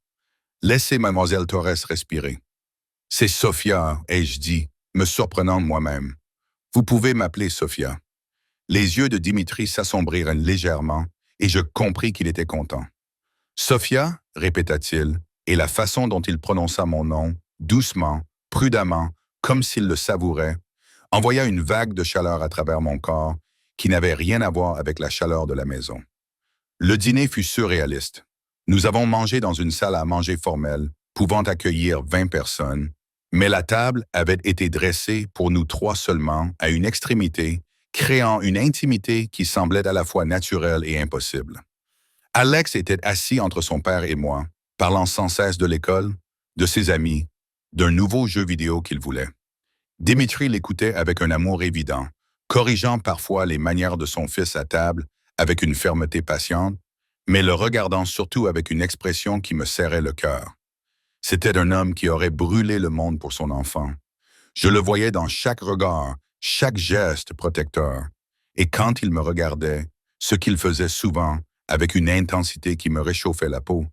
Laissez mademoiselle Torres respirer. C'est Sophia, ai-je dit, me surprenant moi-même. Vous pouvez m'appeler Sophia. Les yeux de Dimitri s'assombrirent légèrement et je compris qu'il était content. Sophia, répéta-t-il, et la façon dont il prononça mon nom, doucement, prudemment, comme s'il le savourait, envoya une vague de chaleur à travers mon corps qui n'avait rien à voir avec la chaleur de la maison. Le dîner fut surréaliste. Nous avons mangé dans une salle à manger formelle, pouvant accueillir 20 personnes, mais la table avait été dressée pour nous trois seulement à une extrémité, créant une intimité qui semblait à la fois naturelle et impossible. Alex était assis entre son père et moi, parlant sans cesse de l'école, de ses amis, d'un nouveau jeu vidéo qu'il voulait. Dimitri l'écoutait avec un amour évident, corrigeant parfois les manières de son fils à table avec une fermeté patiente, mais le regardant surtout avec une expression qui me serrait le cœur. C'était un homme qui aurait brûlé le monde pour son enfant. Je le voyais dans chaque regard, chaque geste protecteur. Et quand il me regardait, ce qu'il faisait souvent, avec une intensité qui me réchauffait la peau,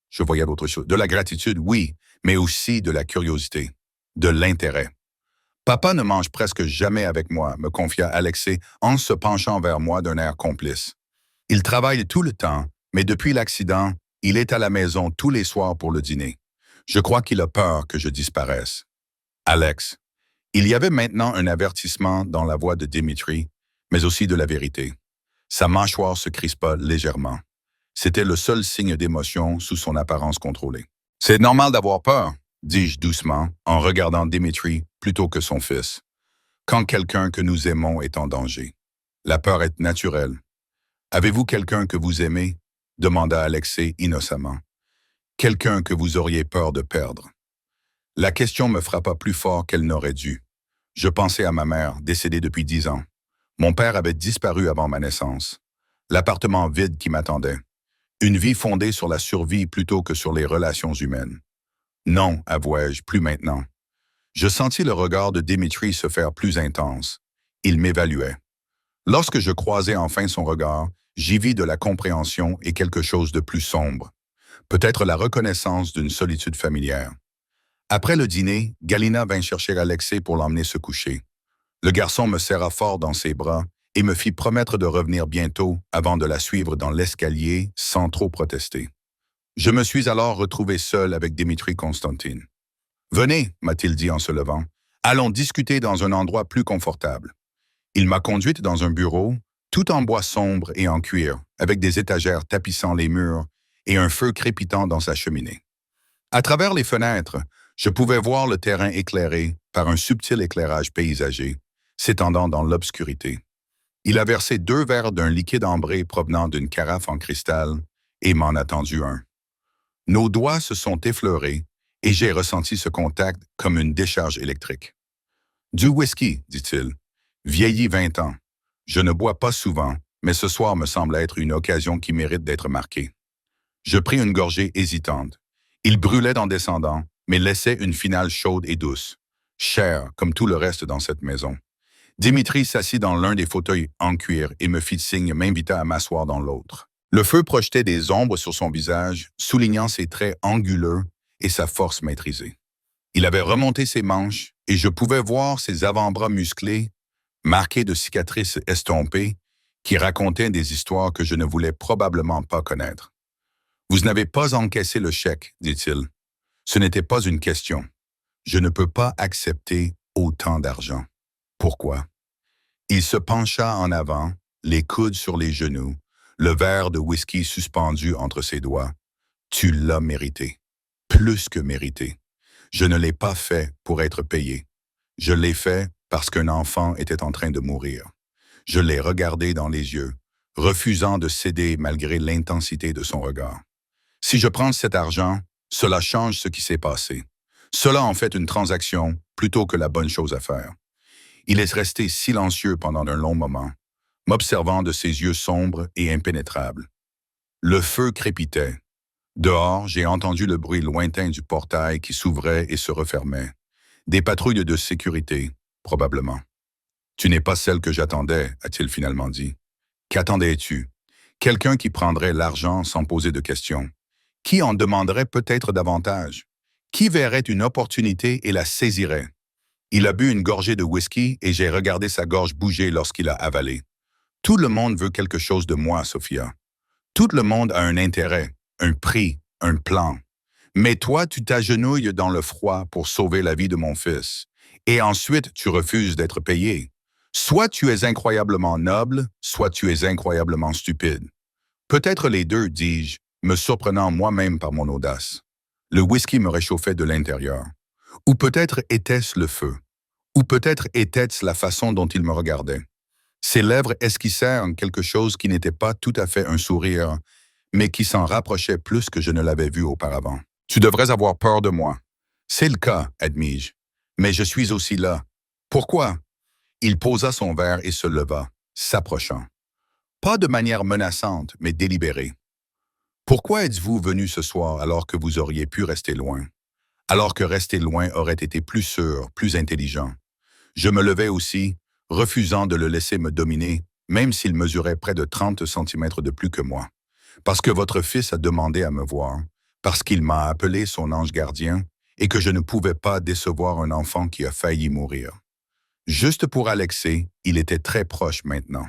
je voyais d'autres choses. De la gratitude, oui, mais aussi de la curiosité, de l'intérêt. Papa ne mange presque jamais avec moi, me confia Alexei en se penchant vers moi d'un air complice. Il travaille tout le temps, mais depuis l'accident, il est à la maison tous les soirs pour le dîner. Je crois qu'il a peur que je disparaisse. Alex. Il y avait maintenant un avertissement dans la voix de Dimitri, mais aussi de la vérité. Sa mâchoire se crispa légèrement. C'était le seul signe d'émotion sous son apparence contrôlée. « C'est normal d'avoir peur », dis-je doucement, en regardant Dimitri plutôt que son fils. « Quand quelqu'un que nous aimons est en danger. La peur est naturelle. »« Avez-vous quelqu'un que vous aimez ?» demanda Alexei innocemment. « Quelqu'un que vous auriez peur de perdre. » La question me frappa plus fort qu'elle n'aurait dû. Je pensais à ma mère, décédée depuis 10 ans. Mon père avait disparu avant ma naissance. L'appartement vide qui m'attendait. Une vie fondée sur la survie plutôt que sur les relations humaines. Non, avouai-je, plus maintenant. Je sentis le regard de Dimitri se faire plus intense. Il m'évaluait. Lorsque je croisai enfin son regard, j'y vis de la compréhension et quelque chose de plus sombre. Peut-être la reconnaissance d'une solitude familière. Après le dîner, Galina vint chercher Alexei pour l'emmener se coucher. Le garçon me serra fort dans ses bras et me fit promettre de revenir bientôt avant de la suivre dans l'escalier sans trop protester. Je me suis alors retrouvé seul avec Dimitri Constantine. « Venez, m'a-t-il dit en se levant, allons discuter dans un endroit plus confortable. » Il m'a conduite dans un bureau, tout en bois sombre et en cuir, avec des étagères tapissant les murs et un feu crépitant dans sa cheminée. À travers les fenêtres, je pouvais voir le terrain éclairé par un subtil éclairage paysager, s'étendant dans l'obscurité. Il a versé 2 verres d'un liquide ambré provenant d'une carafe en cristal et m'en a tendu un. Nos doigts se sont effleurés et j'ai ressenti ce contact comme une décharge électrique. « Du whisky, dit-il, vieilli 20 ans. Je ne bois pas souvent, mais ce soir me semble être une occasion qui mérite d'être marquée. » Je pris une gorgée hésitante. Il brûlait en descendant, mais laissait une finale chaude et douce, chère comme tout le reste dans cette maison. Dimitri s'assit dans l'un des fauteuils en cuir et me fit signe m'invita à m'asseoir dans l'autre. Le feu projetait des ombres sur son visage, soulignant ses traits anguleux et sa force maîtrisée. Il avait remonté ses manches et je pouvais voir ses avant-bras musclés, marqués de cicatrices estompées, qui racontaient des histoires que je ne voulais probablement pas connaître. « Vous n'avez pas encaissé le chèque, dit-il. Ce n'était pas une question. Je ne peux pas accepter autant d'argent. Pourquoi? » Il se pencha en avant, les coudes sur les genoux, le verre de whisky suspendu entre ses doigts. « Tu l'as mérité. Plus que mérité. Je ne l'ai pas fait pour être payé. Je l'ai fait parce qu'un enfant était en train de mourir. Je l'ai regardé dans les yeux, refusant de céder malgré l'intensité de son regard. Si je prends cet argent, cela change ce qui s'est passé. Cela en fait une transaction plutôt que la bonne chose à faire. » Il est resté silencieux pendant un long moment, m'observant de ses yeux sombres et impénétrables. Le feu crépitait. Dehors, j'ai entendu le bruit lointain du portail qui s'ouvrait et se refermait. Des patrouilles de sécurité, probablement. « Tu n'es pas celle que j'attendais, a-t-il finalement dit. Qu'attendais-tu? Quelqu'un qui prendrait l'argent sans poser de questions. Qui en demanderait peut-être davantage? Qui verrait une opportunité et la saisirait? » Il a bu une gorgée de whisky et j'ai regardé sa gorge bouger lorsqu'il a avalé. « Tout le monde veut quelque chose de moi, Sophia. Tout le monde a un intérêt, un prix, un plan. Mais toi, tu t'agenouilles dans le froid pour sauver la vie de mon fils. Et ensuite, tu refuses d'être payé. Soit tu es incroyablement noble, soit tu es incroyablement stupide. Peut-être les deux, dis-je, me surprenant moi-même par mon audace. Le whisky me réchauffait de l'intérieur. Ou peut-être était-ce le feu. Ou peut-être était-ce la façon dont il me regardait. Ses lèvres esquissèrent quelque chose qui n'était pas tout à fait un sourire, mais qui s'en rapprochait plus que je ne l'avais vu auparavant. « Tu devrais avoir peur de moi. »« C'est le cas, admis-je. Mais je suis aussi là. »« Pourquoi? » Il posa son verre et se leva, s'approchant. Pas de manière menaçante, mais délibérée. « Pourquoi êtes-vous venu ce soir alors que vous auriez pu rester loin? Alors que rester loin aurait été plus sûr, plus intelligent. » Je me levai aussi, refusant de le laisser me dominer, même s'il mesurait près de 30 centimètres de plus que moi. Parce que votre fils a demandé à me voir, parce qu'il m'a appelé son ange gardien et que je ne pouvais pas décevoir un enfant qui a failli mourir. Juste pour Alexei, il était très proche maintenant.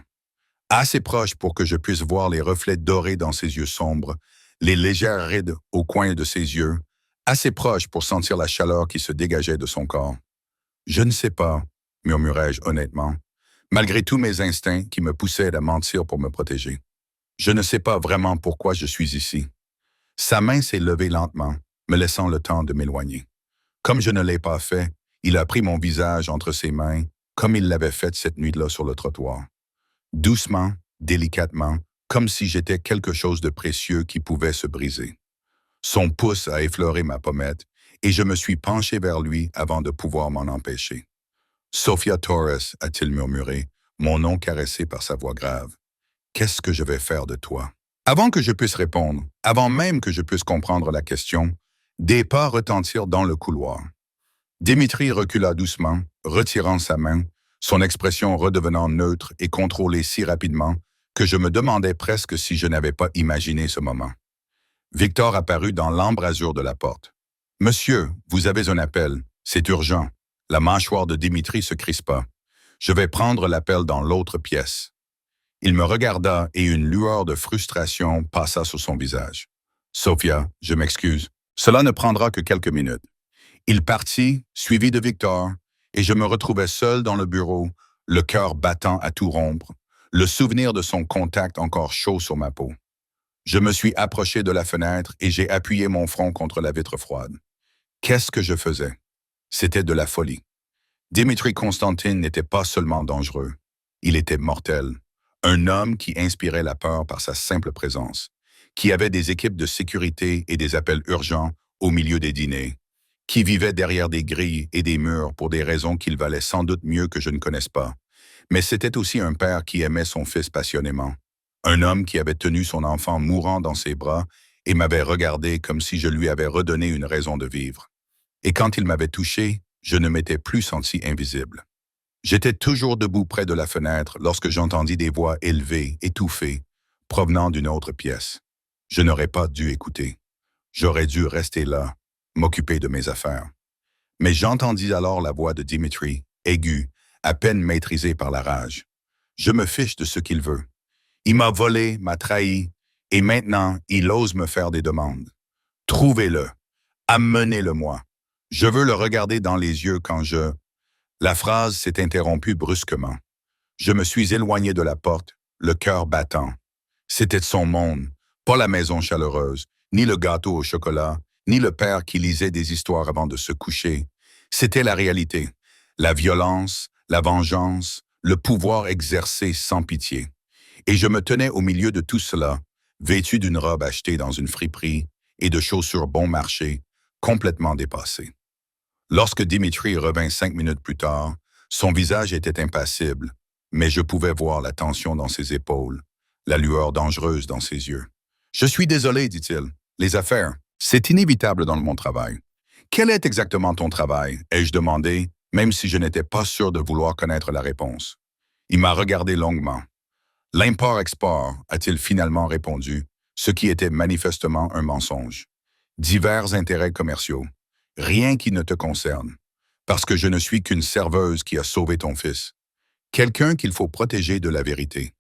Assez proche pour que je puisse voir les reflets dorés dans ses yeux sombres, les légères rides au coin de ses yeux, assez proche pour sentir la chaleur qui se dégageait de son corps. « Je ne sais pas, » murmurai-je honnêtement. malgré tous mes instincts qui me poussaient à mentir pour me protéger. Je ne sais pas vraiment pourquoi je suis ici. Sa main s'est levée lentement, me laissant le temps de m'éloigner. Comme je ne l'ai pas fait, il a pris mon visage entre ses mains, comme il l'avait fait cette nuit-là sur le trottoir. Doucement, délicatement, comme si j'étais quelque chose de précieux qui pouvait se briser. Son pouce a effleuré ma pommette et je me suis penché vers lui avant de pouvoir m'en empêcher. Sophia Torres, a-t-il murmuré, mon nom caressé par sa voix grave. Qu'est-ce que je vais faire de toi? Avant que je puisse répondre, avant même que je puisse comprendre la question, des pas retentirent dans le couloir. Dimitri recula doucement, retirant sa main, son expression redevenant neutre et contrôlée si rapidement que je me demandais presque si je n'avais pas imaginé ce moment. Victor apparut dans l'embrasure de la porte. « Monsieur, vous avez un appel. C'est urgent. » La mâchoire de Dimitri se crispa. « Je vais prendre l'appel dans l'autre pièce. » Il me regarda et une lueur de frustration passa sur son visage. « Sophia, je m'excuse. Cela ne prendra que quelques minutes. » Il partit, suivi de Victor, et je me retrouvais seul dans le bureau, le cœur battant à tout rompre, le souvenir de son contact encore chaud sur ma peau. Je me suis approché de la fenêtre et j'ai appuyé mon front contre la vitre froide. Qu'est-ce que je faisais? C'était de la folie. Dimitri Constantin n'était pas seulement dangereux, il était mortel. Un homme qui inspirait la peur par sa simple présence, qui avait des équipes de sécurité et des appels urgents au milieu des dîners, qui vivait derrière des grilles et des murs pour des raisons qu'il valait sans doute mieux que je ne connaisse pas. Mais c'était aussi un père qui aimait son fils passionnément. Un homme qui avait tenu son enfant mourant dans ses bras et m'avait regardé comme si je lui avais redonné une raison de vivre. Et quand il m'avait touché, je ne m'étais plus senti invisible. J'étais toujours debout près de la fenêtre lorsque j'entendis des voix élevées, étouffées, provenant d'une autre pièce. Je n'aurais pas dû écouter. J'aurais dû rester là, m'occuper de mes affaires. Mais j'entendis alors la voix de Dimitri, aiguë, à peine maîtrisée par la rage. Je me fiche de ce qu'il veut. Il m'a volé, m'a trahi, et maintenant, il ose me faire des demandes. Trouvez-le. Amenez-le-moi. Je veux le regarder dans les yeux quand je... La phrase s'est interrompue brusquement. Je me suis éloigné de la porte, le cœur battant. C'était son monde, pas la maison chaleureuse, ni le gâteau au chocolat, ni le père qui lisait des histoires avant de se coucher. C'était la réalité, la violence, la vengeance, le pouvoir exercé sans pitié. Et je me tenais au milieu de tout cela, vêtu d'une robe achetée dans une friperie et de chaussures bon marché, complètement dépassées. Lorsque Dimitri revint 5 minutes plus tard, son visage était impassible, mais je pouvais voir la tension dans ses épaules, la lueur dangereuse dans ses yeux. « Je suis désolé, dit-il. Les affaires, c'est inévitable dans mon travail. »« Quel est exactement ton travail ?» ai-je demandé, même si je n'étais pas sûr de vouloir connaître la réponse. Il m'a regardé longuement. « L'import-export » a-t-il finalement répondu, ce qui était manifestement un mensonge. « Divers intérêts commerciaux. Rien qui ne te concerne, parce que je ne suis qu'une serveuse qui a sauvé ton fils. Quelqu'un qu'il faut protéger de la vérité. »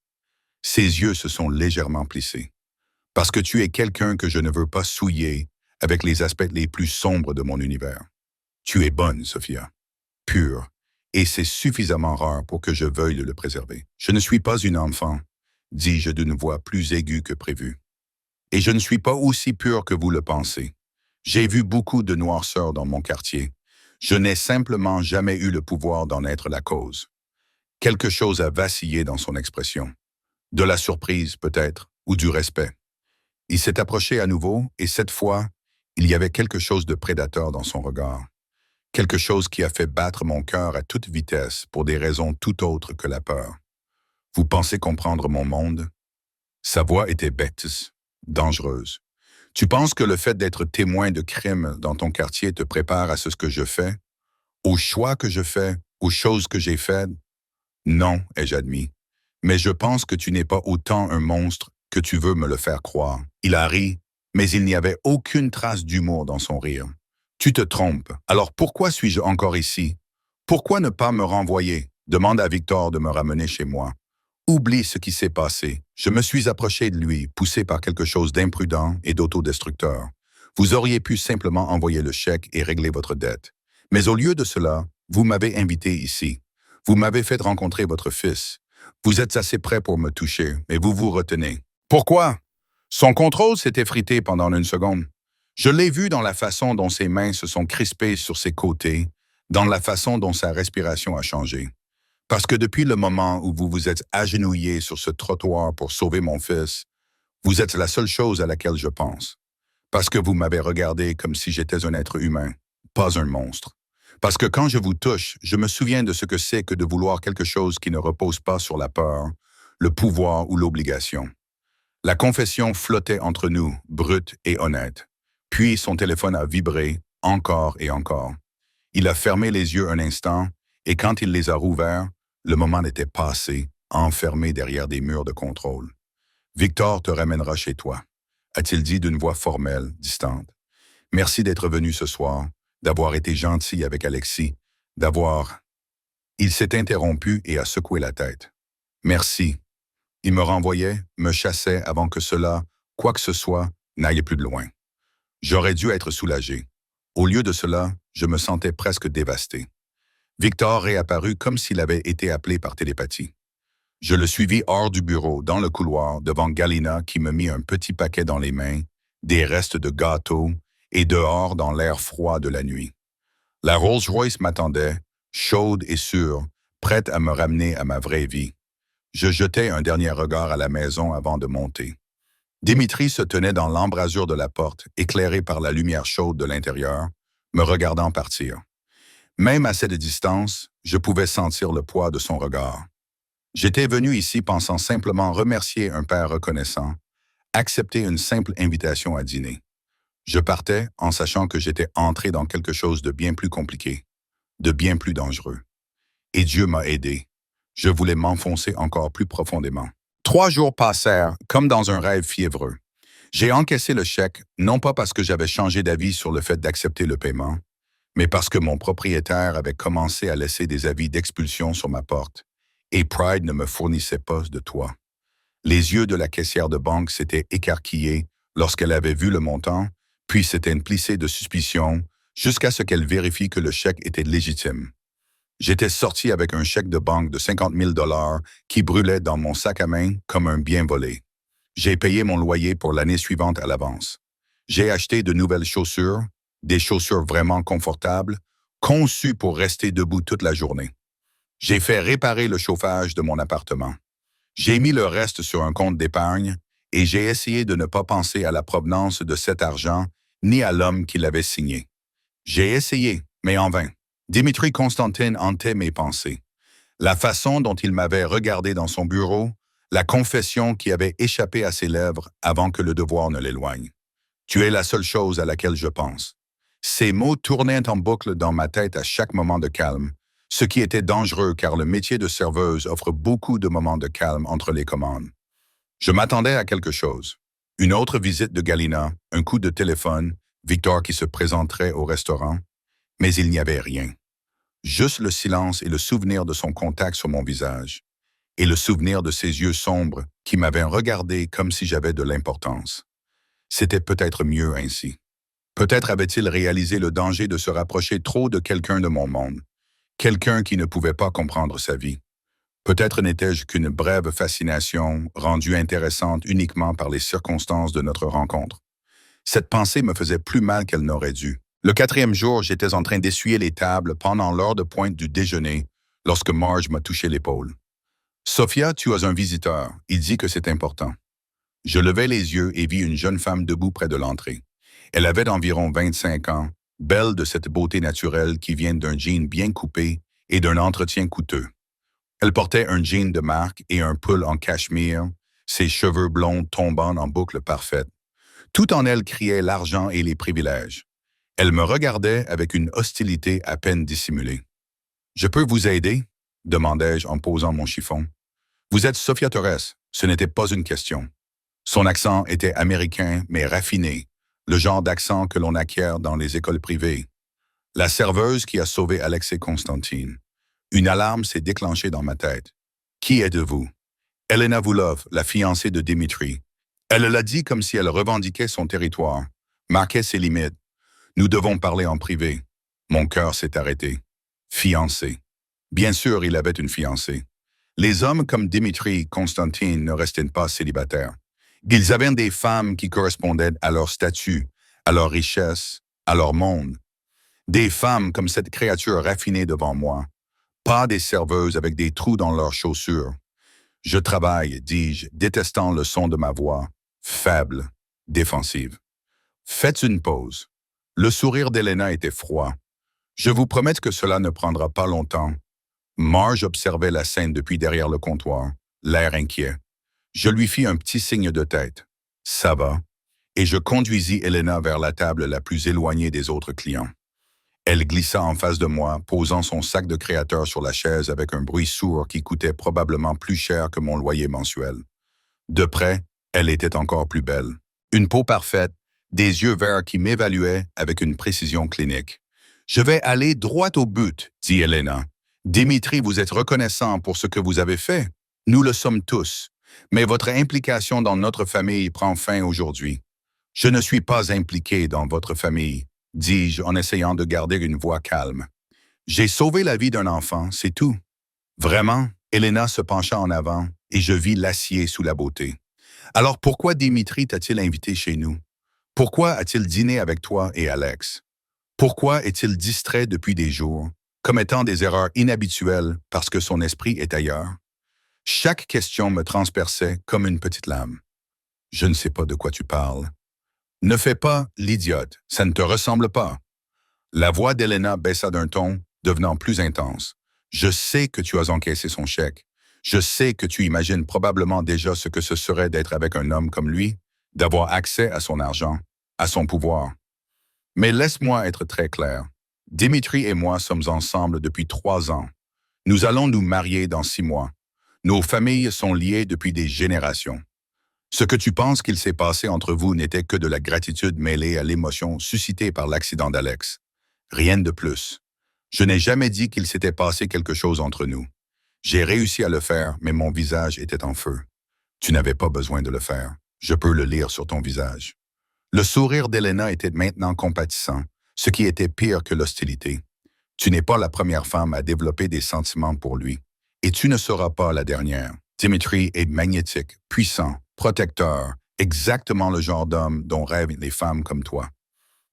Ses yeux se sont légèrement plissés. « Parce que tu es quelqu'un que je ne veux pas souiller avec les aspects les plus sombres de mon univers. Tu es bonne, Sophia. Pure. Et c'est suffisamment rare pour que je veuille le préserver. Je ne suis pas une enfant, dis-je d'une voix plus aiguë que prévu. Et je ne suis pas aussi pure que vous le pensez. J'ai vu beaucoup de noirceur dans mon quartier. Je n'ai simplement jamais eu le pouvoir d'en être la cause. Quelque chose a vacillé dans son expression. De la surprise, peut-être, ou du respect. Il s'est approché à nouveau, et cette fois, il y avait quelque chose de prédateur dans son regard. Quelque chose qui a fait battre mon cœur à toute vitesse pour des raisons tout autres que la peur. Vous pensez comprendre mon monde? Sa voix était bête, dangereuse. Tu penses que le fait d'être témoin de crimes dans ton quartier te prépare à ce que je fais? Aux choix que je fais? Aux choses que j'ai faites? Non, ai-je admis. Mais je pense que tu n'es pas autant un monstre que tu veux me le faire croire. Il a ri, mais il n'y avait aucune trace d'humour dans son rire. Tu te trompes. Alors pourquoi suis-je encore ici? Pourquoi ne pas me renvoyer? Demande à Victor de me ramener chez moi. Oublie ce qui s'est passé. Je me suis approché de lui, poussé par quelque chose d'imprudent et d'autodestructeur. Vous auriez pu simplement envoyer le chèque et régler votre dette. Mais au lieu de cela, vous m'avez invité ici. Vous m'avez fait rencontrer votre fils. Vous êtes assez prêt pour me toucher, mais vous vous retenez. Pourquoi? Son contrôle s'est effrité pendant une seconde. Je l'ai vu dans la façon dont ses mains se sont crispées sur ses côtés, dans la façon dont sa respiration a changé. Parce que depuis le moment où vous vous êtes agenouillé sur ce trottoir pour sauver mon fils, vous êtes la seule chose à laquelle je pense. Parce que vous m'avez regardé comme si j'étais un être humain, pas un monstre. Parce que quand je vous touche, je me souviens de ce que c'est que de vouloir quelque chose qui ne repose pas sur la peur, le pouvoir ou l'obligation. La confession flottait entre nous, brute et honnête. Puis son téléphone a vibré, encore et encore. Il a fermé les yeux un instant, et quand il les a rouverts, le moment était passé, enfermé derrière des murs de contrôle. Victor te ramènera chez toi, a-t-il dit d'une voix formelle, distante. Merci d'être venu ce soir, d'avoir été gentil avec Alexis, d'avoir... Il s'est interrompu et a secoué la tête. Merci. Il me renvoyait, me chassait avant que cela, quoi que ce soit, n'aille plus de loin. J'aurais dû être soulagé. Au lieu de cela, je me sentais presque dévasté. Victor réapparut comme s'il avait été appelé par télépathie. Je le suivis hors du bureau, dans le couloir, devant Galina qui me mit un petit paquet dans les mains, des restes de gâteaux, et dehors dans l'air froid de la nuit. La Rolls-Royce m'attendait, chaude et sûre, prête à me ramener à ma vraie vie. Je jetai un dernier regard à la maison avant de monter. Dimitri se tenait dans l'embrasure de la porte, éclairé par la lumière chaude de l'intérieur, me regardant partir. Même à cette distance, je pouvais sentir le poids de son regard. J'étais venu ici pensant simplement remercier un père reconnaissant, accepter une simple invitation à dîner. Je partais en sachant que j'étais entré dans quelque chose de bien plus compliqué, de bien plus dangereux. Et Dieu m'a aidé. Je voulais m'enfoncer encore plus profondément. 3 jours passèrent, comme dans un rêve fiévreux. J'ai encaissé le chèque, non pas parce que j'avais changé d'avis sur le fait d'accepter le paiement, mais parce que mon propriétaire avait commencé à laisser des avis d'expulsion sur ma porte, et Pride ne me fournissait pas de toit. Les yeux de la caissière de banque s'étaient écarquillés lorsqu'elle avait vu le montant, puis s'était plissée de suspicion jusqu'à ce qu'elle vérifie que le chèque était légitime. J'étais sorti avec un chèque de banque de 50 000 $ qui brûlait dans mon sac à main comme un bien volé. J'ai payé mon loyer pour l'année suivante à l'avance. J'ai acheté de nouvelles chaussures, des chaussures vraiment confortables, conçues pour rester debout toute la journée. J'ai fait réparer le chauffage de mon appartement. J'ai mis le reste sur un compte d'épargne et j'ai essayé de ne pas penser à la provenance de cet argent ni à l'homme qui l'avait signé. J'ai essayé, mais en vain. Dimitri Constantin hantait mes pensées. La façon dont il m'avait regardé dans son bureau, la confession qui avait échappé à ses lèvres avant que le devoir ne l'éloigne. Tu es la seule chose à laquelle je pense. Ces mots tournaient en boucle dans ma tête à chaque moment de calme, ce qui était dangereux car le métier de serveuse offre beaucoup de moments de calme entre les commandes. Je m'attendais à quelque chose. Une autre visite de Galina, un coup de téléphone, Victor qui se présenterait au restaurant, mais il n'y avait rien. Juste le silence et le souvenir de son contact sur mon visage, et le souvenir de ses yeux sombres qui m'avaient regardé comme si j'avais de l'importance. C'était peut-être mieux ainsi. Peut-être avait-il réalisé le danger de se rapprocher trop de quelqu'un de mon monde, quelqu'un qui ne pouvait pas comprendre sa vie. Peut-être n'étais-je qu'une brève fascination rendue intéressante uniquement par les circonstances de notre rencontre. Cette pensée me faisait plus mal qu'elle n'aurait dû. Le 4e jour, j'étais en train d'essuyer les tables pendant l'heure de pointe du déjeuner lorsque Marge m'a touché l'épaule. « Sophia, tu as un visiteur. Il dit que c'est important. » Je levai les yeux et vis une jeune femme debout près de l'entrée. Elle avait d'environ 25 ans, belle de cette beauté naturelle qui vient d'un jean bien coupé et d'un entretien coûteux. Elle portait un jean de marque et un pull en cachemire, ses cheveux blonds tombant en boucles parfaites. Tout en elle criait l'argent et les privilèges. Elle me regardait avec une hostilité à peine dissimulée. « Je peux vous aider ?» demandai-je en posant mon chiffon. « Vous êtes Sophia Torres, ce n'était pas une question. » Son accent était américain mais raffiné, le genre d'accent que l'on acquiert dans les écoles privées. La serveuse qui a sauvé Alex et Constantine. Une alarme s'est déclenchée dans ma tête. « Qui êtes-vous » ? Elena Voulov, la fiancée de Dimitri. Elle l'a dit comme si elle revendiquait son territoire, marquait ses limites. Nous devons parler en privé. Mon cœur s'est arrêté. Fiancée. Bien sûr, il avait une fiancée. Les hommes comme Dimitri et Constantine ne restaient pas célibataires. Ils avaient des femmes qui correspondaient à leur statut, à leur richesse, à leur monde. Des femmes comme cette créature raffinée devant moi, pas des serveuses avec des trous dans leurs chaussures. Je travaille, dis-je, détestant le son de ma voix, faible, défensive. Faites une pause. Le sourire d'Helena était froid. Je vous promets que cela ne prendra pas longtemps. Marge observait la scène depuis derrière le comptoir, l'air inquiet. Je lui fis un petit signe de tête. Ça va. Et je conduisis Helena vers la table la plus éloignée des autres clients. Elle glissa en face de moi, posant son sac de créateur sur la chaise avec un bruit sourd qui coûtait probablement plus cher que mon loyer mensuel. De près, elle était encore plus belle. Une peau parfaite, des yeux verts qui m'évaluaient avec une précision clinique. « Je vais aller droit au but, » dit Helena. « Dimitri, vous êtes reconnaissant pour ce que vous avez fait. Nous le sommes tous. Mais votre implication dans notre famille prend fin aujourd'hui. Je ne suis pas impliqué dans votre famille, dis-je en essayant de garder une voix calme. J'ai sauvé la vie d'un enfant, c'est tout. Vraiment, Helena se pencha en avant et je vis l'acier sous la beauté. Alors pourquoi Dimitri t'a-t-il invité chez nous? Pourquoi a-t-il dîné avec toi et Alex? Pourquoi est-il distrait depuis des jours, commettant des erreurs inhabituelles parce que son esprit est ailleurs? Chaque question me transperçait comme une petite lame. Je ne sais pas de quoi tu parles. Ne fais pas l'idiote, ça ne te ressemble pas. La voix d'Helena baissa d'un ton, devenant plus intense. Je sais que tu as encaissé son chèque. Je sais que tu imagines probablement déjà ce que ce serait d'être avec un homme comme lui, d'avoir accès à son argent, à son pouvoir. Mais laisse-moi être très clair. Dimitri et moi sommes ensemble depuis 3 ans. Nous allons nous marier dans 6 mois. Nos familles sont liées depuis des générations. Ce que tu penses qu'il s'est passé entre vous n'était que de la gratitude mêlée à l'émotion suscitée par l'accident d'Alex. Rien de plus. Je n'ai jamais dit qu'il s'était passé quelque chose entre nous. J'ai réussi à le faire, mais mon visage était en feu. Tu n'avais pas besoin de le faire. Je peux le lire sur ton visage. Le sourire d'Helena était maintenant compatissant, ce qui était pire que l'hostilité. Tu n'es pas la première femme à développer des sentiments pour lui. Et tu ne seras pas la dernière. Dimitri est magnétique, puissant, protecteur, exactement le genre d'homme dont rêvent les femmes comme toi.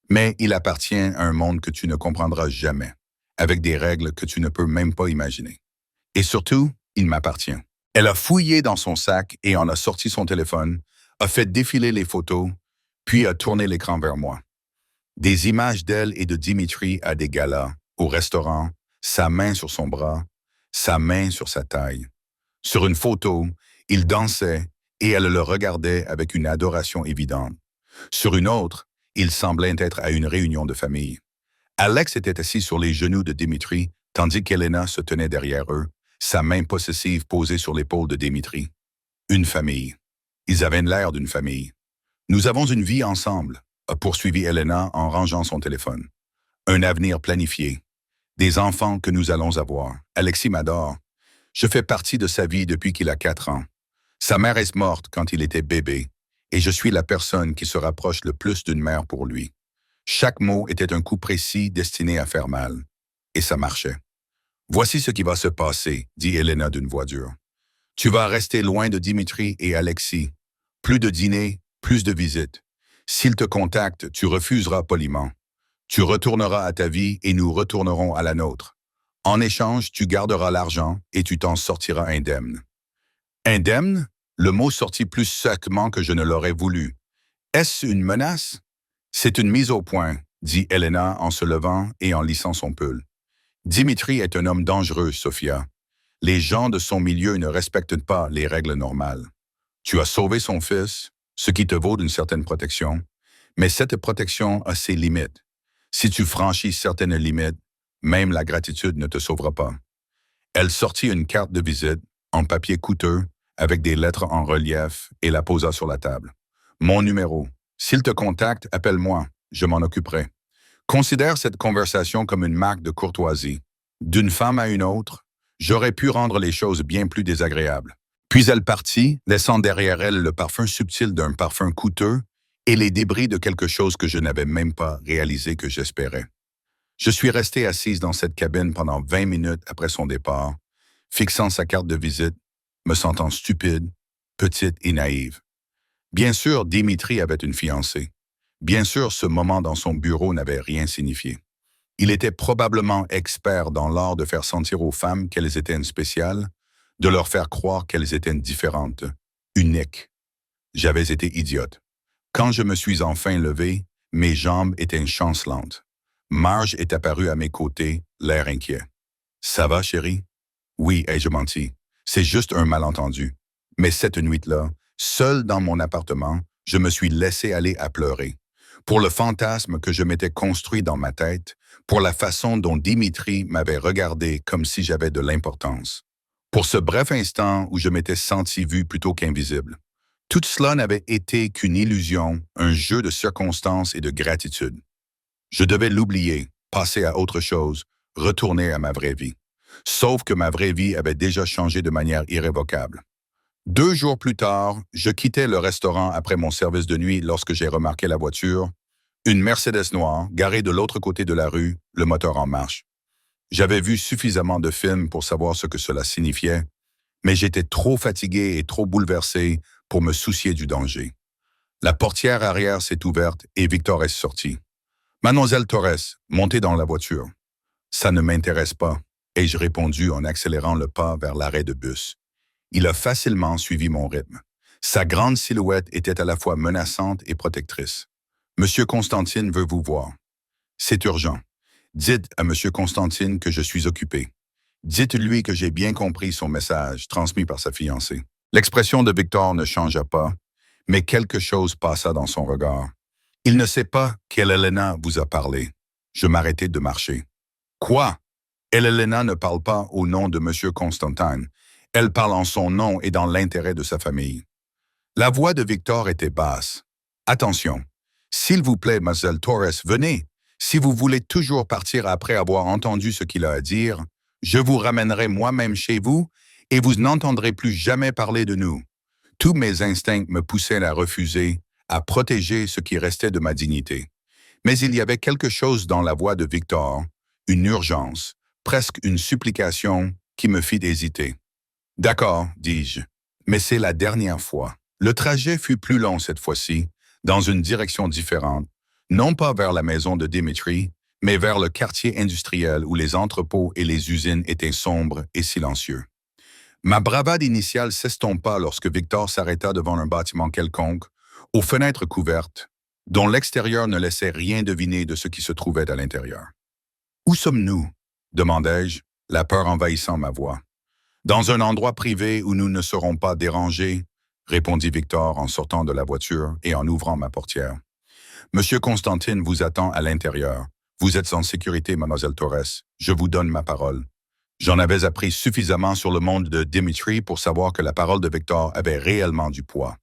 Mais il appartient à un monde que tu ne comprendras jamais, avec des règles que tu ne peux même pas imaginer. Et surtout, il m'appartient. Elle a fouillé dans son sac et en a sorti son téléphone, a fait défiler les photos, puis a tourné l'écran vers moi. Des images d'elle et de Dimitri à des galas, au restaurant, sa main sur son bras, sa main sur sa taille. Sur une photo, il dansait et elle le regardait avec une adoration évidente. Sur une autre, il semblait être à une réunion de famille. Alex était assis sur les genoux de Dimitri, tandis qu'Helena se tenait derrière eux, sa main possessive posée sur l'épaule de Dimitri. Une famille. Ils avaient l'air d'une famille. Nous avons une vie ensemble, a poursuivi Helena en rangeant son téléphone. Un avenir planifié. Des enfants que nous allons avoir. Alexis m'adore. Je fais partie de sa vie depuis qu'il a 4 ans. Sa mère est morte quand il était bébé, et je suis la personne qui se rapproche le plus d'une mère pour lui. Chaque mot était un coup précis destiné à faire mal. Et ça marchait. Voici ce qui va se passer, dit Helena d'une voix dure. Tu vas rester loin de Dimitri et Alexis. Plus de dîners, plus de visites. S'ils te contactent, tu refuseras poliment. Tu retourneras à ta vie et nous retournerons à la nôtre. En échange, tu garderas l'argent et tu t'en sortiras indemne. Indemne? Le mot sortit plus sèchement que je ne l'aurais voulu. Est-ce une menace? C'est une mise au point, dit Helena en se levant et en lissant son pull. Dimitri est un homme dangereux, Sophia. Les gens de son milieu ne respectent pas les règles normales. Tu as sauvé son fils, ce qui te vaut d'une certaine protection, mais cette protection a ses limites. Si tu franchis certaines limites, même la gratitude ne te sauvera pas. Elle sortit une carte de visite, en papier coûteux, avec des lettres en relief, et la posa sur la table. Mon numéro. S'il te contacte, appelle-moi, je m'en occuperai. Considère cette conversation comme une marque de courtoisie. D'une femme à une autre, j'aurais pu rendre les choses bien plus désagréables. Puis elle partit, laissant derrière elle le parfum subtil d'un parfum coûteux et les débris de quelque chose que je n'avais même pas réalisé que j'espérais. Je suis resté assise dans cette cabine pendant 20 minutes après son départ, fixant sa carte de visite, me sentant stupide, petite et naïve. Bien sûr, Dimitri avait une fiancée. Bien sûr, ce moment dans son bureau n'avait rien signifié. Il était probablement expert dans l'art de faire sentir aux femmes qu'elles étaient spéciales, de leur faire croire qu'elles étaient différentes, uniques. J'avais été idiote. Quand je me suis enfin levé, mes jambes étaient chancelantes. Marge est apparue à mes côtés, l'air inquiet. « Ça va, chérie? » « Oui, ai-je menti. C'est juste un malentendu. » Mais cette nuit-là, seul dans mon appartement, je me suis laissé aller à pleurer. Pour le fantasme que je m'étais construit dans ma tête, pour la façon dont Dimitri m'avait regardé comme si j'avais de l'importance. Pour ce bref instant où je m'étais senti vu plutôt qu'invisible. Tout cela n'avait été qu'une illusion, un jeu de circonstances et de gratitude. Je devais l'oublier, passer à autre chose, retourner à ma vraie vie. Sauf que ma vraie vie avait déjà changé de manière irrévocable. 2 jours plus tard, je quittais le restaurant après mon service de nuit lorsque j'ai remarqué la voiture, une Mercedes noire, garée de l'autre côté de la rue, le moteur en marche. J'avais vu suffisamment de films pour savoir ce que cela signifiait, mais j'étais trop fatigué et trop bouleversé pour me soucier du danger. La portière arrière s'est ouverte et Victor est sorti. « Mademoiselle Torres, montez dans la voiture. »« Ça ne m'intéresse pas. » ai-je répondu en accélérant le pas vers l'arrêt de bus. Il a facilement suivi mon rythme. Sa grande silhouette était à la fois menaçante et protectrice. « Monsieur Constantine veut vous voir. »« C'est urgent. Dites à Monsieur Constantine que je suis occupé. Dites-lui que j'ai bien compris son message transmis par sa fiancée. » L'expression de Victor ne changea pas, mais quelque chose passa dans son regard. « Il ne sait pas qu'Elena vous a parlé. » Je m'arrêtai de marcher. « Quoi? Elena ne parle pas au nom de Monsieur Constantine. Elle parle en son nom et dans l'intérêt de sa famille. » La voix de Victor était basse. « Attention. S'il vous plaît, Mademoiselle Torres, venez. Si vous voulez toujours partir après avoir entendu ce qu'il a à dire, je vous ramènerai moi-même chez vous et vous n'entendrez plus jamais parler de nous. » Tous mes instincts me poussaient à refuser, à protéger ce qui restait de ma dignité. Mais il y avait quelque chose dans la voix de Victor, une urgence, presque une supplication qui me fit hésiter. « D'accord, dis-je, mais c'est la dernière fois. » Le trajet fut plus long cette fois-ci, dans une direction différente, non pas vers la maison de Dimitri, mais vers le quartier industriel où les entrepôts et les usines étaient sombres et silencieux. Ma bravade initiale s'estompa lorsque Victor s'arrêta devant un bâtiment quelconque, aux fenêtres couvertes, dont l'extérieur ne laissait rien deviner de ce qui se trouvait à l'intérieur. « Où sommes-nous » demandai-je, la peur envahissant ma voix. « Dans un endroit privé où nous ne serons pas dérangés, » répondit Victor en sortant de la voiture et en ouvrant ma portière. « Monsieur Constantine vous attend à l'intérieur. Vous êtes en sécurité, Mademoiselle Torres. Je vous donne ma parole. » J'en avais appris suffisamment sur le monde de Dimitri pour savoir que la parole de Victor avait réellement du poids.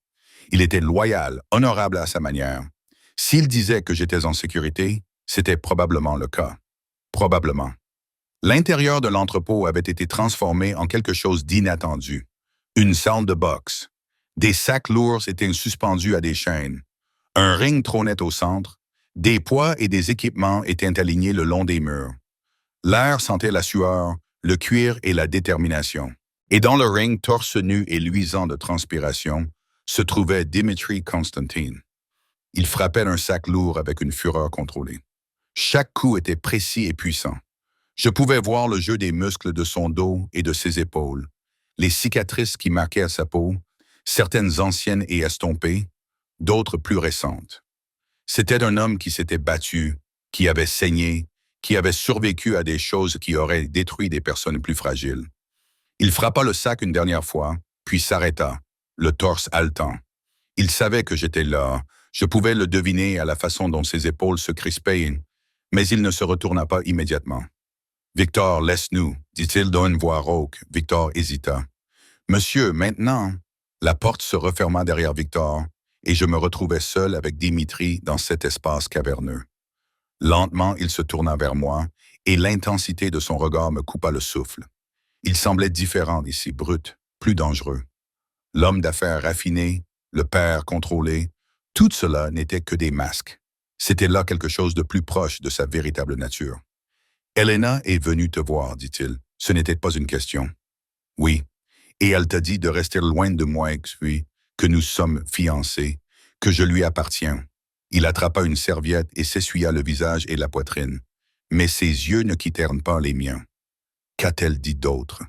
Il était loyal, honorable à sa manière. S'il disait que j'étais en sécurité, c'était probablement le cas. Probablement. L'intérieur de l'entrepôt avait été transformé en quelque chose d'inattendu. Une salle de boxe. Des sacs lourds étaient suspendus à des chaînes. Un ring trônait au centre. Des poids et des équipements étaient alignés le long des murs. L'air sentait la sueur, le cuir et la détermination. Et dans le ring, torse nu et luisant de transpiration, se trouvait Dimitri Constantine. Il frappait un sac lourd avec une fureur contrôlée. Chaque coup était précis et puissant. Je pouvais voir le jeu des muscles de son dos et de ses épaules, les cicatrices qui marquaient sa peau, certaines anciennes et estompées, d'autres plus récentes. C'était un homme qui s'était battu, qui avait saigné, qui avait survécu à des choses qui auraient détruit des personnes plus fragiles. Il frappa le sac une dernière fois, puis s'arrêta, le torse haletant. Il savait que j'étais là, je pouvais le deviner à la façon dont ses épaules se crispaient, mais il ne se retourna pas immédiatement. « Victor, laisse-nous, » dit-il d'une voix rauque. Victor hésita. « Monsieur, maintenant » La porte se referma derrière Victor, et je me retrouvai seul avec Dimitri dans cet espace caverneux. Lentement, il se tourna vers moi, et l'intensité de son regard me coupa le souffle. Il semblait différent d'ici, brut, plus dangereux. L'homme d'affaires raffiné, le père contrôlé, tout cela n'était que des masques. C'était là quelque chose de plus proche de sa véritable nature. Elena est venue te voir, dit-il. Ce n'était pas une question. Oui, et elle t'a dit de rester loin de moi avec lui, que nous sommes fiancés, que je lui appartiens. Il attrapa une serviette et s'essuya le visage et la poitrine. Mais ses yeux ne quittèrent pas les miens. Qu'a-t-elle dit d'autre?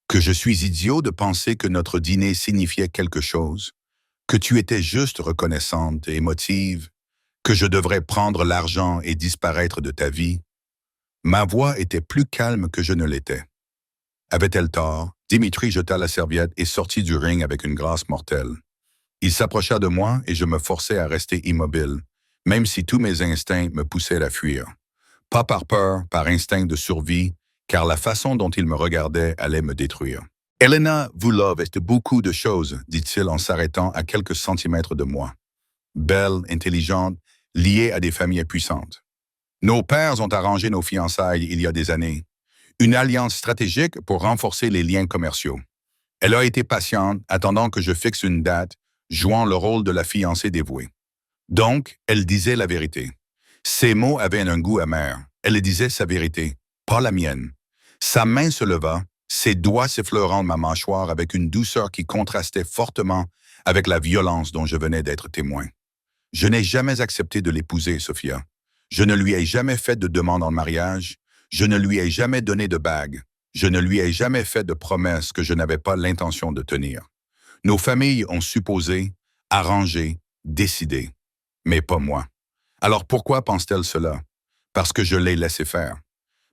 Que je suis idiot de penser que notre dîner signifiait quelque chose, que tu étais juste reconnaissante et émotive, que je devrais prendre l'argent et disparaître de ta vie. Ma voix était plus calme que je ne l'étais. Avait-elle tort? Dimitri jeta la serviette et sortit du ring avec une grâce mortelle. Il s'approcha de moi et je me forçai à rester immobile, même si tous mes instincts me poussaient à fuir. Pas par peur, par instinct de survie, car la façon dont il me regardait allait me détruire. Elena Voulovest beaucoup de choses, dit-il en s'arrêtant à quelques centimètres de moi. Belle, intelligente, liée à des familles puissantes. Nos pères ont arrangé nos fiançailles il y a des années. Une alliance stratégique pour renforcer les liens commerciaux. Elle a été patiente, attendant que je fixe une date, jouant le rôle de la fiancée dévouée. Donc, elle disait la vérité. Ses mots avaient un goût amer. Elle disait sa vérité, pas la mienne. Sa main se leva, ses doigts s'effleurant ma mâchoire avec une douceur qui contrastait fortement avec la violence dont je venais d'être témoin. Je n'ai jamais accepté de l'épouser, Sophia. Je ne lui ai jamais fait de demande en mariage. Je ne lui ai jamais donné de bague. Je ne lui ai jamais fait de promesses que je n'avais pas l'intention de tenir. Nos familles ont supposé, arrangé, décidé. Mais pas moi. Alors pourquoi pense-t-elle cela? Parce que je l'ai laissé faire.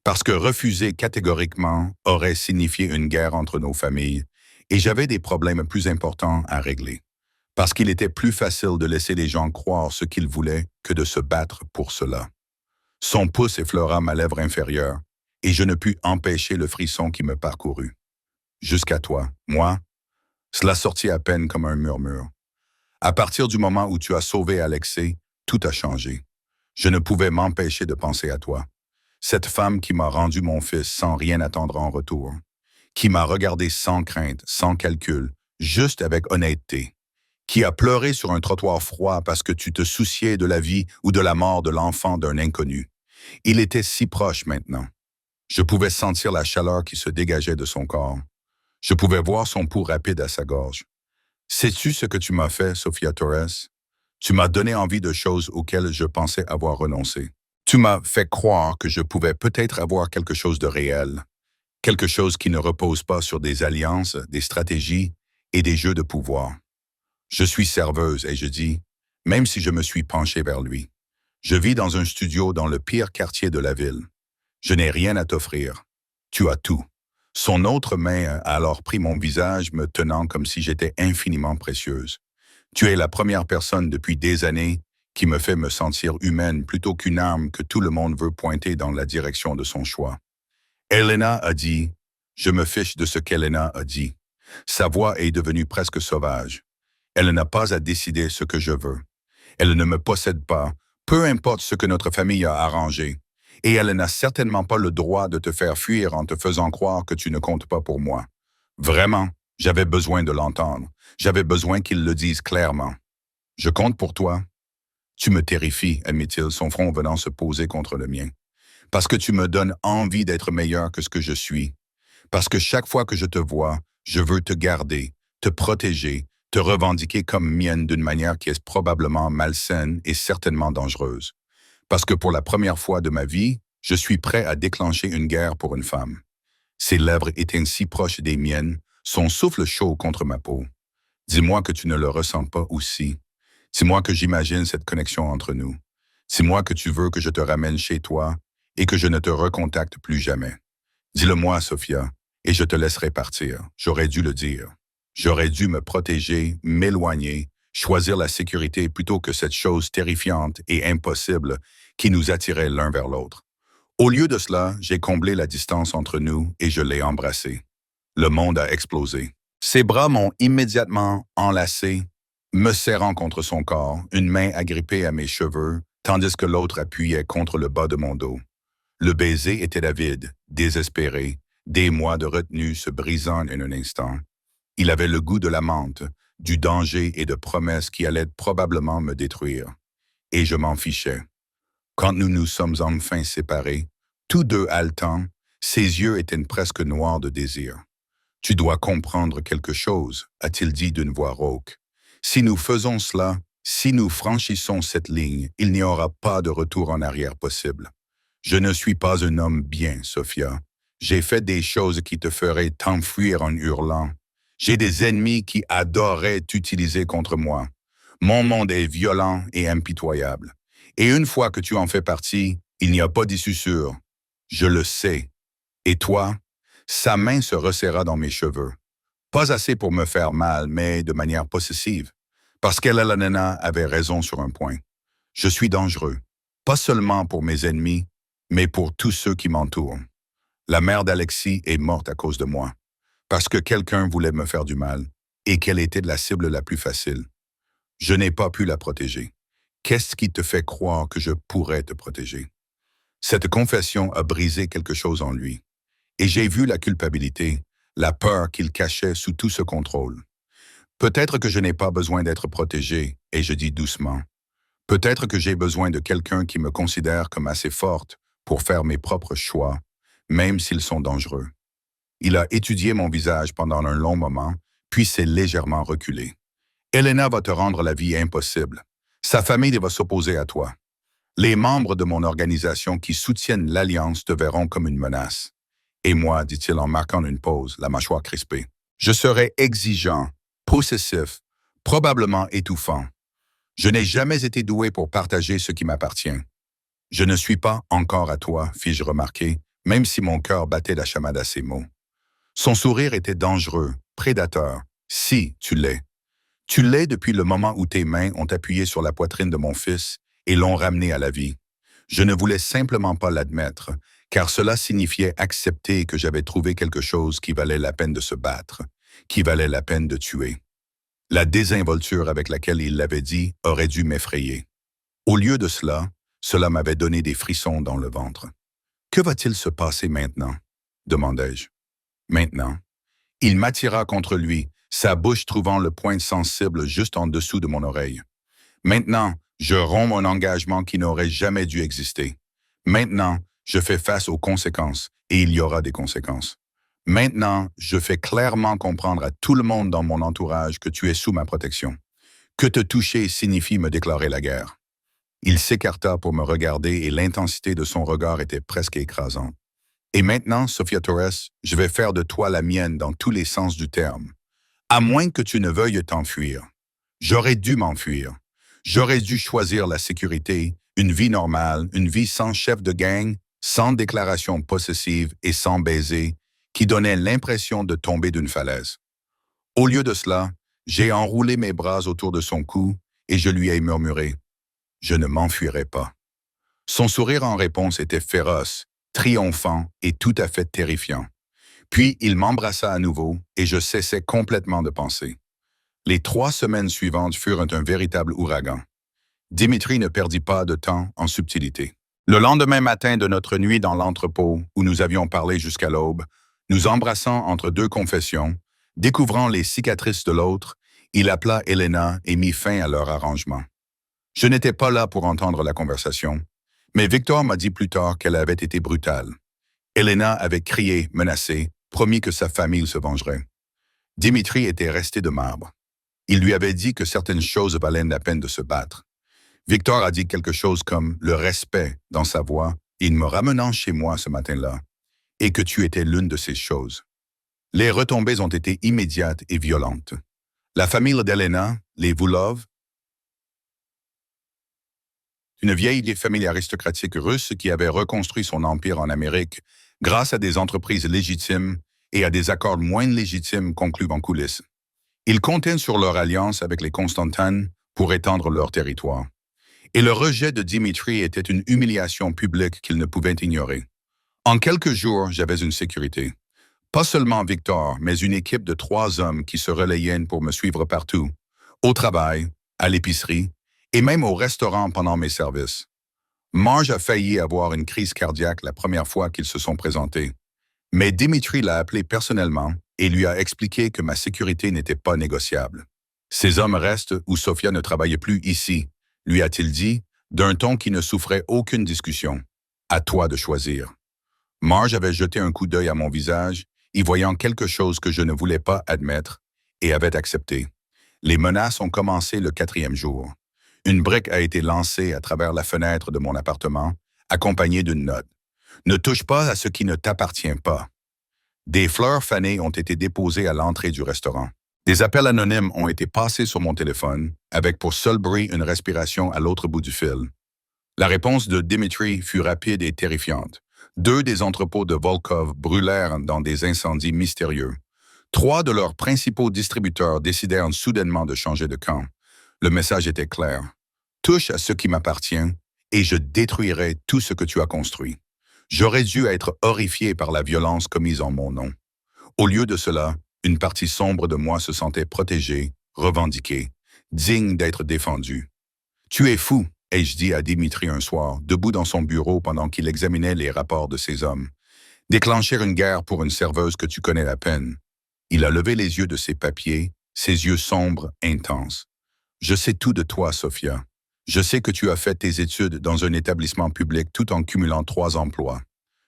Parce que refuser catégoriquement aurait signifié une guerre entre nos familles et j'avais des problèmes plus importants à régler. Parce qu'il était plus facile de laisser les gens croire ce qu'ils voulaient que de se battre pour cela. Son pouce effleura ma lèvre inférieure et je ne pus empêcher le frisson qui me parcourut. Jusqu'à toi, moi, cela sortit à peine comme un murmure. À partir du moment où tu as sauvé Alexei, tout a changé. Je ne pouvais m'empêcher de penser à toi. Cette femme qui m'a rendu mon fils sans rien attendre en retour, qui m'a regardé sans crainte, sans calcul, juste avec honnêteté, qui a pleuré sur un trottoir froid parce que tu te souciais de la vie ou de la mort de l'enfant d'un inconnu. Il était si proche maintenant. Je pouvais sentir la chaleur qui se dégageait de son corps. Je pouvais voir son pouls rapide à sa gorge. Sais-tu ce que tu m'as fait, Sophia Torres? Tu m'as donné envie de choses auxquelles je pensais avoir renoncé. Tu m'as fait croire que je pouvais peut-être avoir quelque chose de réel, quelque chose qui ne repose pas sur des alliances, des stratégies et des jeux de pouvoir. Je suis serveuse et je dis, même si je me suis penché vers lui, je vis dans un studio dans le pire quartier de la ville. Je n'ai rien à t'offrir. Tu as tout. Son autre main a alors pris mon visage, me tenant comme si j'étais infiniment précieuse. Tu es la première personne depuis des années qui me fait me sentir humaine plutôt qu'une arme que tout le monde veut pointer dans la direction de son choix. Elena a dit, je me fiche de ce qu'Elena a dit. Sa voix est devenue presque sauvage. Elle n'a pas à décider ce que je veux. Elle ne me possède pas, peu importe ce que notre famille a arrangé. Et elle n'a certainement pas le droit de te faire fuir en te faisant croire que tu ne comptes pas pour moi. Vraiment, j'avais besoin de l'entendre. J'avais besoin qu'il le dise clairement. Je compte pour toi. Tu me terrifies, admit-il, son front venant se poser contre le mien. Parce que tu me donnes envie d'être meilleur que ce que je suis. Parce que chaque fois que je te vois, je veux te garder, te protéger, te revendiquer comme mienne d'une manière qui est probablement malsaine et certainement dangereuse. Parce que pour la première fois de ma vie, je suis prêt à déclencher une guerre pour une femme. Ses lèvres étaient si proches des miennes, son souffle chaud contre ma peau. Dis-moi que tu ne le ressens pas aussi. Dis-moi que j'imagine cette connexion entre nous. Dis-moi que tu veux que je te ramène chez toi et que je ne te recontacte plus jamais. Dis-le-moi, Sophia, et je te laisserai partir. J'aurais dû le dire. J'aurais dû me protéger, m'éloigner, choisir la sécurité plutôt que cette chose terrifiante et impossible qui nous attirait l'un vers l'autre. Au lieu de cela, j'ai comblé la distance entre nous et je l'ai embrassé. Le monde a explosé. Ses bras m'ont immédiatement enlacé, me serrant contre son corps, une main agrippée à mes cheveux, tandis que l'autre appuyait contre le bas de mon dos. Le baiser était avide, désespéré, des mois de retenue se brisant en un instant. Il avait le goût de la menthe, du danger et de promesses qui allaient probablement me détruire. Et je m'en fichais. Quand nous nous sommes enfin séparés, Tous deux haletants, ses yeux étaient presque noirs de désir. Tu dois comprendre quelque chose, a-t-il dit d'une voix rauque. Si nous faisons cela, si nous franchissons cette ligne, il n'y aura pas de retour en arrière possible. Je ne suis pas un homme bien, Sophia. J'ai fait des choses qui te feraient t'enfuir en hurlant. J'ai des ennemis qui adoraient t'utiliser contre moi. Mon monde est violent et impitoyable. Et une fois que tu en fais partie, il n'y a pas d'issue sûre. Je le sais. Et toi? Sa main se resserra dans mes cheveux. Pas assez pour me faire mal, mais de manière possessive. Parce qu'Elena avait raison sur un point. Je suis dangereux. Pas seulement pour mes ennemis, mais pour tous ceux qui m'entourent. La mère d'Alexis est morte à cause de moi. Parce que quelqu'un voulait me faire du mal et qu'elle était la cible la plus facile. Je n'ai pas pu la protéger. Qu'est-ce qui te fait croire que je pourrais te protéger? Cette confession a brisé quelque chose en lui. Et j'ai vu la culpabilité, la peur qu'il cachait sous tout ce contrôle. Peut-être que je n'ai pas besoin d'être protégé, et je dis doucement. Peut-être que j'ai besoin de quelqu'un qui me considère comme assez forte pour faire mes propres choix, même s'ils sont dangereux. Il a étudié mon visage pendant un long moment, puis s'est légèrement reculé. Elena va te rendre la vie impossible. Sa famille va s'opposer à toi. Les membres de mon organisation qui soutiennent l'Alliance te verront comme une menace. Et moi, dit-il en marquant une pause, la mâchoire crispée, je serai exigeant, possessif, probablement étouffant. Je n'ai jamais été doué pour partager ce qui m'appartient. Je ne suis pas encore à toi, fis-je remarquer, même si mon cœur battait la chamade à ces mots. Son sourire était dangereux, prédateur. Si, tu l'es. Tu l'es depuis le moment où tes mains ont appuyé sur la poitrine de mon fils et l'ont ramené à la vie. Je ne voulais simplement pas l'admettre, car cela signifiait accepter que j'avais trouvé quelque chose qui valait la peine de se battre, qui valait la peine de tuer. La désinvolture avec laquelle il l'avait dit aurait dû m'effrayer. Au lieu de cela, cela m'avait donné des frissons dans le ventre. Que va-t-il se passer maintenant? Demandai-je. Maintenant. Il m'attira contre lui, sa bouche trouvant le point sensible juste en dessous de mon oreille. Maintenant, je romps un engagement qui n'aurait jamais dû exister. Maintenant, je fais face aux conséquences, et il y aura des conséquences. Maintenant, je fais clairement comprendre à tout le monde dans mon entourage que tu es sous ma protection. Que te toucher signifie me déclarer la guerre. Il s'écarta pour me regarder et l'intensité de son regard était presque écrasante. Et maintenant, Sophia Torres, je vais faire de toi la mienne dans tous les sens du terme. À moins que tu ne veuilles t'enfuir. J'aurais dû m'enfuir. J'aurais dû choisir la sécurité, une vie normale, une vie sans chef de gang, sans déclaration possessive et sans baiser, qui donnait l'impression de tomber d'une falaise. Au lieu de cela, j'ai enroulé mes bras autour de son cou et je lui ai murmuré « Je ne m'enfuirai pas ». Son sourire en réponse était féroce, triomphant et tout à fait terrifiant. Puis il m'embrassa à nouveau et je cessai complètement de penser. Les 3 semaines suivantes furent un véritable ouragan. Dimitri ne perdit pas de temps en subtilité. Le lendemain matin de notre nuit dans l'entrepôt, où nous avions parlé jusqu'à l'aube, nous embrassant entre 2 confessions, découvrant les cicatrices de l'autre, il appela Elena et mit fin à leur arrangement. Je n'étais pas là pour entendre la conversation, mais Victor m'a dit plus tard qu'elle avait été brutale. Elena avait crié, menacé, promis que sa famille se vengerait. Dimitri était resté de marbre. Il lui avait dit que certaines choses valaient la peine de se battre. Victor a dit quelque chose comme le respect dans sa voix, il me ramenant chez moi ce matin-là, et que tu étais l'une de ces choses. Les retombées ont été immédiates et violentes. La famille d'Elena, les Voulov, une vieille famille aristocratique russe qui avait reconstruit son empire en Amérique grâce à des entreprises légitimes et à des accords moins légitimes conclus en coulisses. Ils comptaient sur leur alliance avec les Constantins pour étendre leur territoire. Et le rejet de Dimitri était une humiliation publique qu'il ne pouvait ignorer. En quelques jours, j'avais une sécurité. Pas seulement Victor, mais une équipe de 3 hommes qui se relayaient pour me suivre partout, au travail, à l'épicerie, et même au restaurant pendant mes services. Marge a failli avoir une crise cardiaque la première fois qu'ils se sont présentés. Mais Dimitri l'a appelé personnellement et lui a expliqué que ma sécurité n'était pas négociable. Ces hommes restent où Sophia ne travaille plus ici, lui a-t-il dit, d'un ton qui ne souffrait aucune discussion. À toi de choisir. Marge avait jeté un coup d'œil à mon visage, y voyant quelque chose que je ne voulais pas admettre, et avait accepté. Les menaces ont commencé le 4e jour. Une brique a été lancée à travers la fenêtre de mon appartement, accompagnée d'une note. Ne touche pas à ce qui ne t'appartient pas. Des fleurs fanées ont été déposées à l'entrée du restaurant. Des appels anonymes ont été passés sur mon téléphone, avec pour seul bruit une respiration à l'autre bout du fil. La réponse de Dimitri fut rapide et terrifiante. 2 des entrepôts de Volkov brûlèrent dans des incendies mystérieux. 3 de leurs principaux distributeurs décidèrent soudainement de changer de camp. Le message était clair. Touche à ce qui m'appartient et je détruirai tout ce que tu as construit. J'aurais dû être horrifié par la violence commise en mon nom. Au lieu de cela, une partie sombre de moi se sentait protégée, revendiquée, digne d'être défendue. Tu es fou, ai-je dit à Dimitri un soir, debout dans son bureau pendant qu'il examinait les rapports de ses hommes. Déclencher une guerre pour une serveuse que tu connais à peine. Il a levé les yeux de ses papiers, ses yeux sombres, intenses. Je sais tout de toi, Sophia. Je sais que tu as fait tes études dans un établissement public tout en cumulant 3 emplois.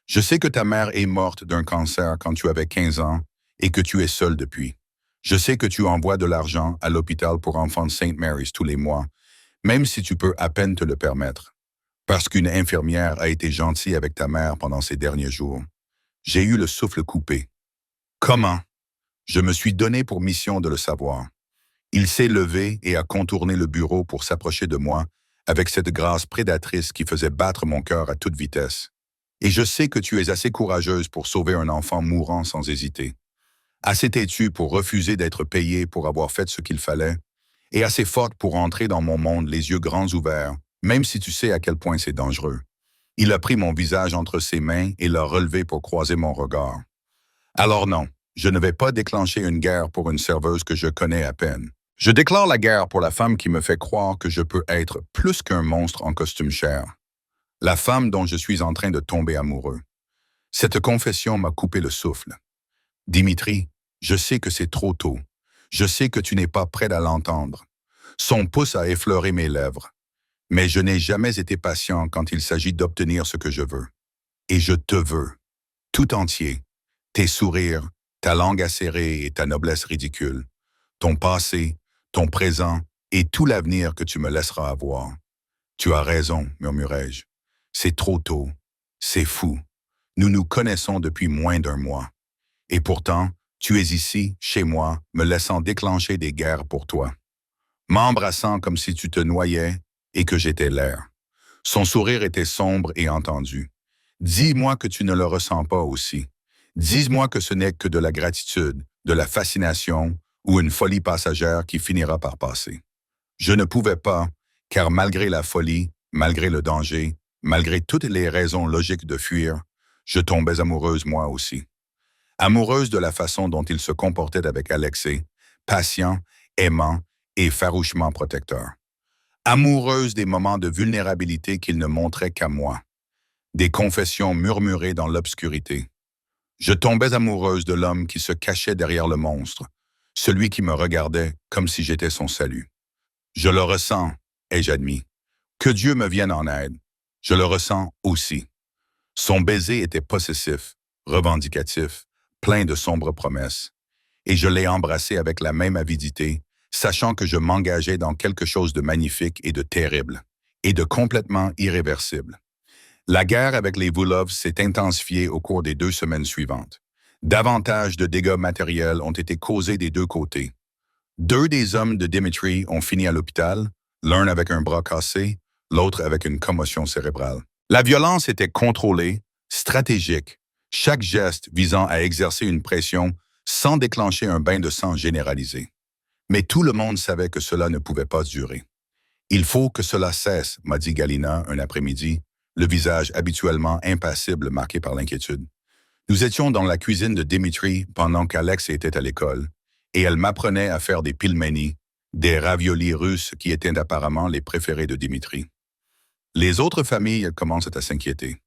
Je sais que ta mère est morte d'un cancer quand tu avais 15 ans et que tu es seule depuis. Je sais que tu envoies de l'argent à l'hôpital pour enfants de St. Mary's tous les mois, même si tu peux à peine te le permettre, parce qu'une infirmière a été gentille avec ta mère pendant ces derniers jours. J'ai eu le souffle coupé. Comment? Je me suis donné pour mission de le savoir. Il s'est levé et a contourné le bureau pour s'approcher de moi avec cette grâce prédatrice qui faisait battre mon cœur à toute vitesse. Et je sais que tu es assez courageuse pour sauver un enfant mourant sans hésiter. Assez têtue pour refuser d'être payée pour avoir fait ce qu'il fallait, et assez forte pour entrer dans mon monde les yeux grands ouverts, même si tu sais à quel point c'est dangereux. Il a pris mon visage entre ses mains et l'a relevé pour croiser mon regard. Alors non, je ne vais pas déclencher une guerre pour une serveuse que je connais à peine. Je déclare la guerre pour la femme qui me fait croire que je peux être plus qu'un monstre en costume chair. La femme dont je suis en train de tomber amoureux. Cette confession m'a coupé le souffle. Dimitri, je sais que c'est trop tôt. Je sais que tu n'es pas prêt à l'entendre. Son pouce a effleuré mes lèvres. Mais je n'ai jamais été patient quand il s'agit d'obtenir ce que je veux. Et je te veux, tout entier. Tes sourires, ta langue acérée et ta noblesse ridicule. Ton passé, ton présent et tout l'avenir que tu me laisseras avoir. Tu as raison, murmurai-je. C'est trop tôt. C'est fou. Nous nous connaissons depuis moins d'1 mois. Et pourtant, tu es ici, chez moi, me laissant déclencher des guerres pour toi. M'embrassant comme si tu te noyais et que j'étais l'air. Son sourire était sombre et entendu. Dis-moi que tu ne le ressens pas aussi. Dis-moi que ce n'est que de la gratitude, de la fascination ou une folie passagère qui finira par passer. Je ne pouvais pas, car malgré la folie, malgré le danger, malgré toutes les raisons logiques de fuir, je tombais amoureuse moi aussi. Amoureuse de la façon dont il se comportait avec Alexei, patient, aimant et farouchement protecteur. Amoureuse des moments de vulnérabilité qu'il ne montrait qu'à moi. Des confessions murmurées dans l'obscurité. Je tombais amoureuse de l'homme qui se cachait derrière le monstre, celui qui me regardait comme si j'étais son salut. Je le ressens, ai-je admis. Que Dieu me vienne en aide. Je le ressens aussi. Son baiser était possessif, revendicatif, plein de sombres promesses. Et je l'ai embrassé avec la même avidité, sachant que je m'engageais dans quelque chose de magnifique et de terrible, et de complètement irréversible. La guerre avec les Vulov s'est intensifiée au cours des 2 semaines suivantes. Davantage de dégâts matériels ont été causés des 2 côtés. 2 des hommes de Dimitri ont fini à l'hôpital, l'un avec un bras cassé, l'autre avec une commotion cérébrale. La violence était contrôlée, stratégique, chaque geste visant à exercer une pression sans déclencher un bain de sang généralisé. Mais tout le monde savait que cela ne pouvait pas durer. « Il faut que cela cesse », m'a dit Galina un après-midi, le visage habituellement impassible marqué par l'inquiétude. Nous étions dans la cuisine de Dimitri pendant qu'Alex était à l'école, et elle m'apprenait à faire des pilmeni, des raviolis russes qui étaient apparemment les préférés de Dimitri. Les autres familles commencent à s'inquiéter.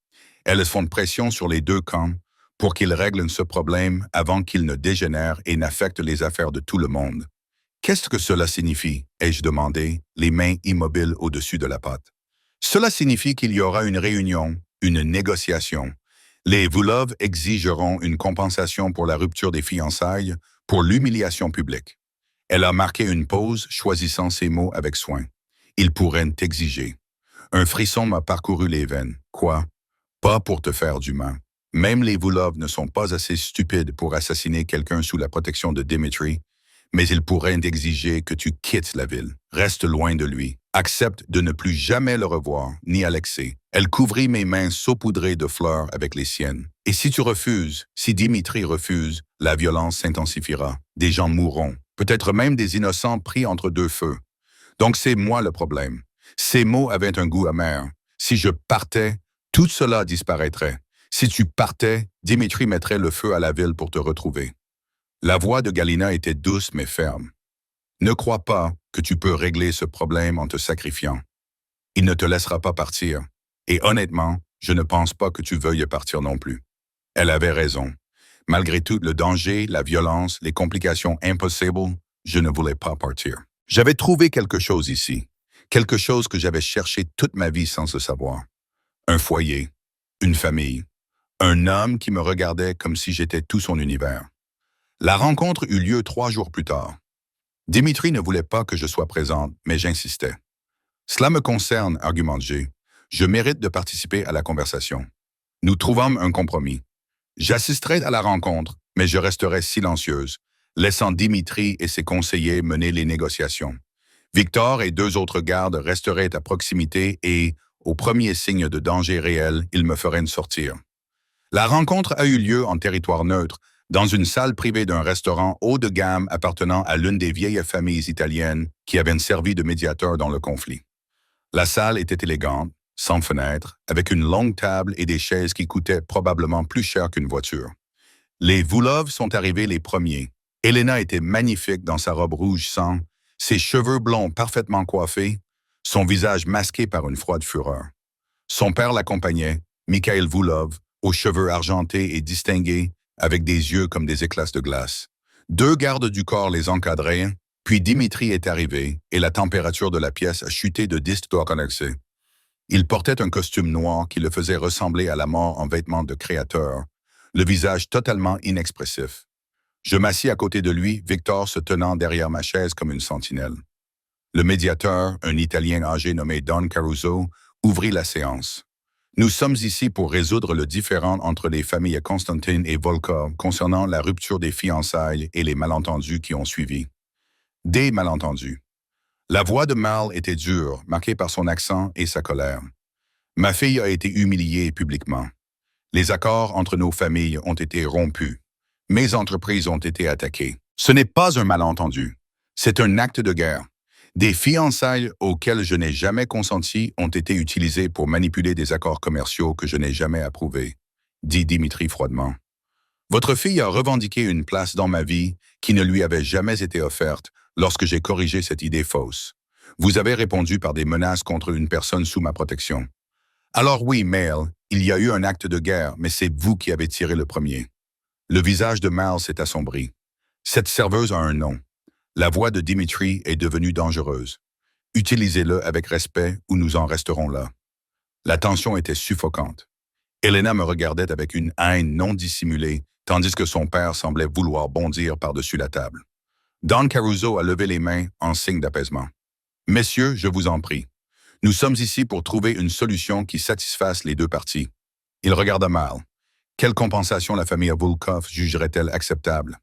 Elles font pression sur les 2 camps pour qu'ils règlent ce problème avant qu'il ne dégénère et n'affecte les affaires de tout le monde. Qu'est-ce que cela signifie? Ai-je demandé, les mains immobiles au-dessus de la pâte. Cela signifie qu'il y aura une réunion, une négociation, Les Vulov exigeront une compensation pour la rupture des fiançailles, pour l'humiliation publique. Elle a marqué une pause, choisissant ses mots avec soin. Ils pourraient t'exiger. Un frisson m'a parcouru les veines. Quoi? Pas pour te faire du mal. Même les Vulov ne sont pas assez stupides pour assassiner quelqu'un sous la protection de Dimitri, mais ils pourraient exiger que tu quittes la ville. Reste loin de lui. Accepte de ne plus jamais le revoir, ni Alexei. Elle couvrit mes mains saupoudrées de fleurs avec les siennes. Et si tu refuses, si Dimitri refuse, la violence s'intensifiera. Des gens mourront, peut-être même des innocents pris entre deux feux. Donc c'est moi le problème. Ces mots avaient un goût amer. Si je partais, tout cela disparaîtrait. Si tu partais, Dimitri mettrait le feu à la ville pour te retrouver. La voix de Galina était douce mais ferme. Ne crois pas que tu peux régler ce problème en te sacrifiant. Il ne te laissera pas partir. Et honnêtement, je ne pense pas que tu veuilles partir non plus. Elle avait raison. Malgré tout le danger, la violence, les complications impossibles, je ne voulais pas partir. J'avais trouvé quelque chose ici. Quelque chose que j'avais cherché toute ma vie sans le savoir. Un foyer, une famille, un homme qui me regardait comme si j'étais tout son univers. La rencontre eut lieu 3 jours plus tard. Dimitri ne voulait pas que je sois présente, mais j'insistais. Cela me concerne, argumente-t-il. Je mérite de participer à la conversation. Nous trouvâmes un compromis. J'assisterai à la rencontre, mais je resterai silencieuse, laissant Dimitri et ses conseillers mener les négociations. Victor et 2 autres gardes resteraient à proximité et, au premier signe de danger réel, ils me feraient sortir. La rencontre a eu lieu en territoire neutre, dans une salle privée d'un restaurant haut de gamme appartenant à l'une des vieilles familles italiennes qui avaient servi de médiateur dans le conflit. La salle était élégante, sans fenêtre, avec une longue table et des chaises qui coûtaient probablement plus cher qu'une voiture. Les Vulov sont arrivés les premiers. Elena était magnifique dans sa robe rouge sang, ses cheveux blonds parfaitement coiffés, son visage masqué par une froide fureur. Son père l'accompagnait, Mikhail Vulov, aux cheveux argentés et distingués, avec des yeux comme des éclats de glace. 2 gardes du corps les encadraient, puis Dimitri est arrivé et la température de la pièce a chuté de 10 degrés. Il portait un costume noir qui le faisait ressembler à la mort en vêtements de créateur, le visage totalement inexpressif. Je m'assis à côté de lui, Victor se tenant derrière ma chaise comme une sentinelle. Le médiateur, un Italien âgé nommé Don Caruso, ouvrit la séance. Nous sommes ici pour résoudre le différend entre les familles Constantine et Volkov concernant la rupture des fiançailles et les malentendus qui ont suivi. Des malentendus. La voix de Mal était dure, marquée par son accent et sa colère. Ma fille a été humiliée publiquement. Les accords entre nos familles ont été rompus. Mes entreprises ont été attaquées. Ce n'est pas un malentendu. C'est un acte de guerre. Des fiançailles auxquelles je n'ai jamais consenti ont été utilisées pour manipuler des accords commerciaux que je n'ai jamais approuvés, dit Dimitri froidement. Votre fille a revendiqué une place dans ma vie qui ne lui avait jamais été offerte lorsque j'ai corrigé cette idée fausse. Vous avez répondu par des menaces contre une personne sous ma protection. Alors oui, Mal, il y a eu un acte de guerre, mais c'est vous qui avez tiré le premier. Le visage de Mal s'est assombri. Cette serveuse a un nom. La voix de Dimitri est devenue dangereuse. Utilisez-le avec respect ou nous en resterons là. La tension était suffocante. Elena me regardait avec une haine non dissimulée, tandis que son père semblait vouloir bondir par-dessus la table. Don Caruso a levé les mains en signe d'apaisement. « Messieurs, je vous en prie. Nous sommes ici pour trouver une solution qui satisfasse les 2 parties. » Il regarda Mal. Quelle compensation la famille Volkov jugerait-elle acceptable?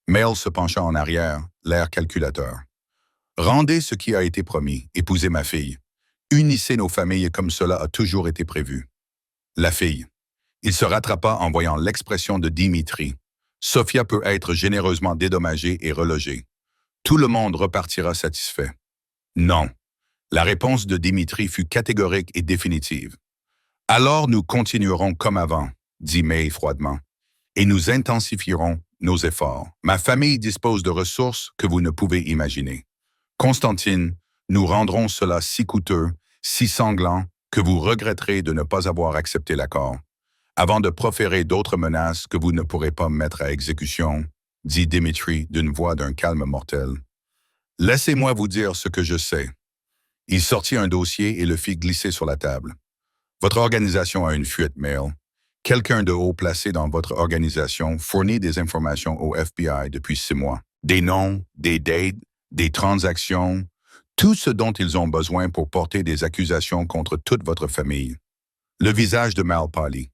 Mal se pencha en arrière, l'air calculateur. « Rendez ce qui a été promis, épousez ma fille. Unissez nos familles comme cela a toujours été prévu. » La fille. Il se rattrapa en voyant l'expression de Dimitri. Sofia peut être généreusement dédommagée et relogée. Tout le monde repartira satisfait. Non. La réponse de Dimitri fut catégorique et définitive. Alors nous continuerons comme avant, dit May froidement, et nous intensifierons nos efforts. Ma famille dispose de ressources que vous ne pouvez imaginer. Constantine, nous rendrons cela si coûteux, si sanglant, que vous regretterez de ne pas avoir accepté l'accord. Avant de proférer d'autres menaces que vous ne pourrez pas mettre à exécution, dit Dimitri d'une voix d'un calme mortel. Laissez-moi vous dire ce que je sais. Il sortit un dossier et le fit glisser sur la table. Votre organisation a une fuite, Mail. Quelqu'un de haut placé dans votre organisation fournit des informations au FBI depuis 6 mois. Des noms, des dates, des transactions, tout ce dont ils ont besoin pour porter des accusations contre toute votre famille. Le visage de Mal pâlit.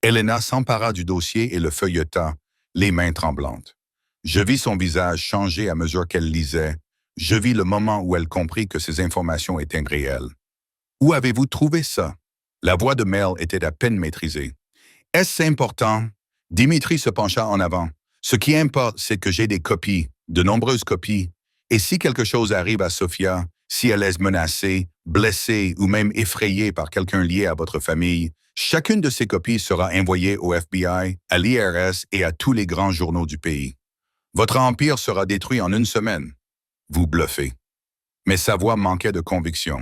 Elena s'empara du dossier et le feuilleta, les mains tremblantes. Je vis son visage changer à mesure qu'elle lisait. Je vis le moment où elle comprit que ces informations étaient réelles. Où avez-vous trouvé ça? La voix de Mel était à peine maîtrisée. Est-ce important? Dimitri se pencha en avant. Ce qui importe, c'est que j'ai des copies, de nombreuses copies. Et si quelque chose arrive à Sophia, si elle est menacée, blessée ou même effrayée par quelqu'un lié à votre famille, chacune de ces copies sera envoyée au FBI, à l'IRS et à tous les grands journaux du pays. Votre empire sera détruit en une semaine. Vous bluffez. Mais sa voix manquait de conviction.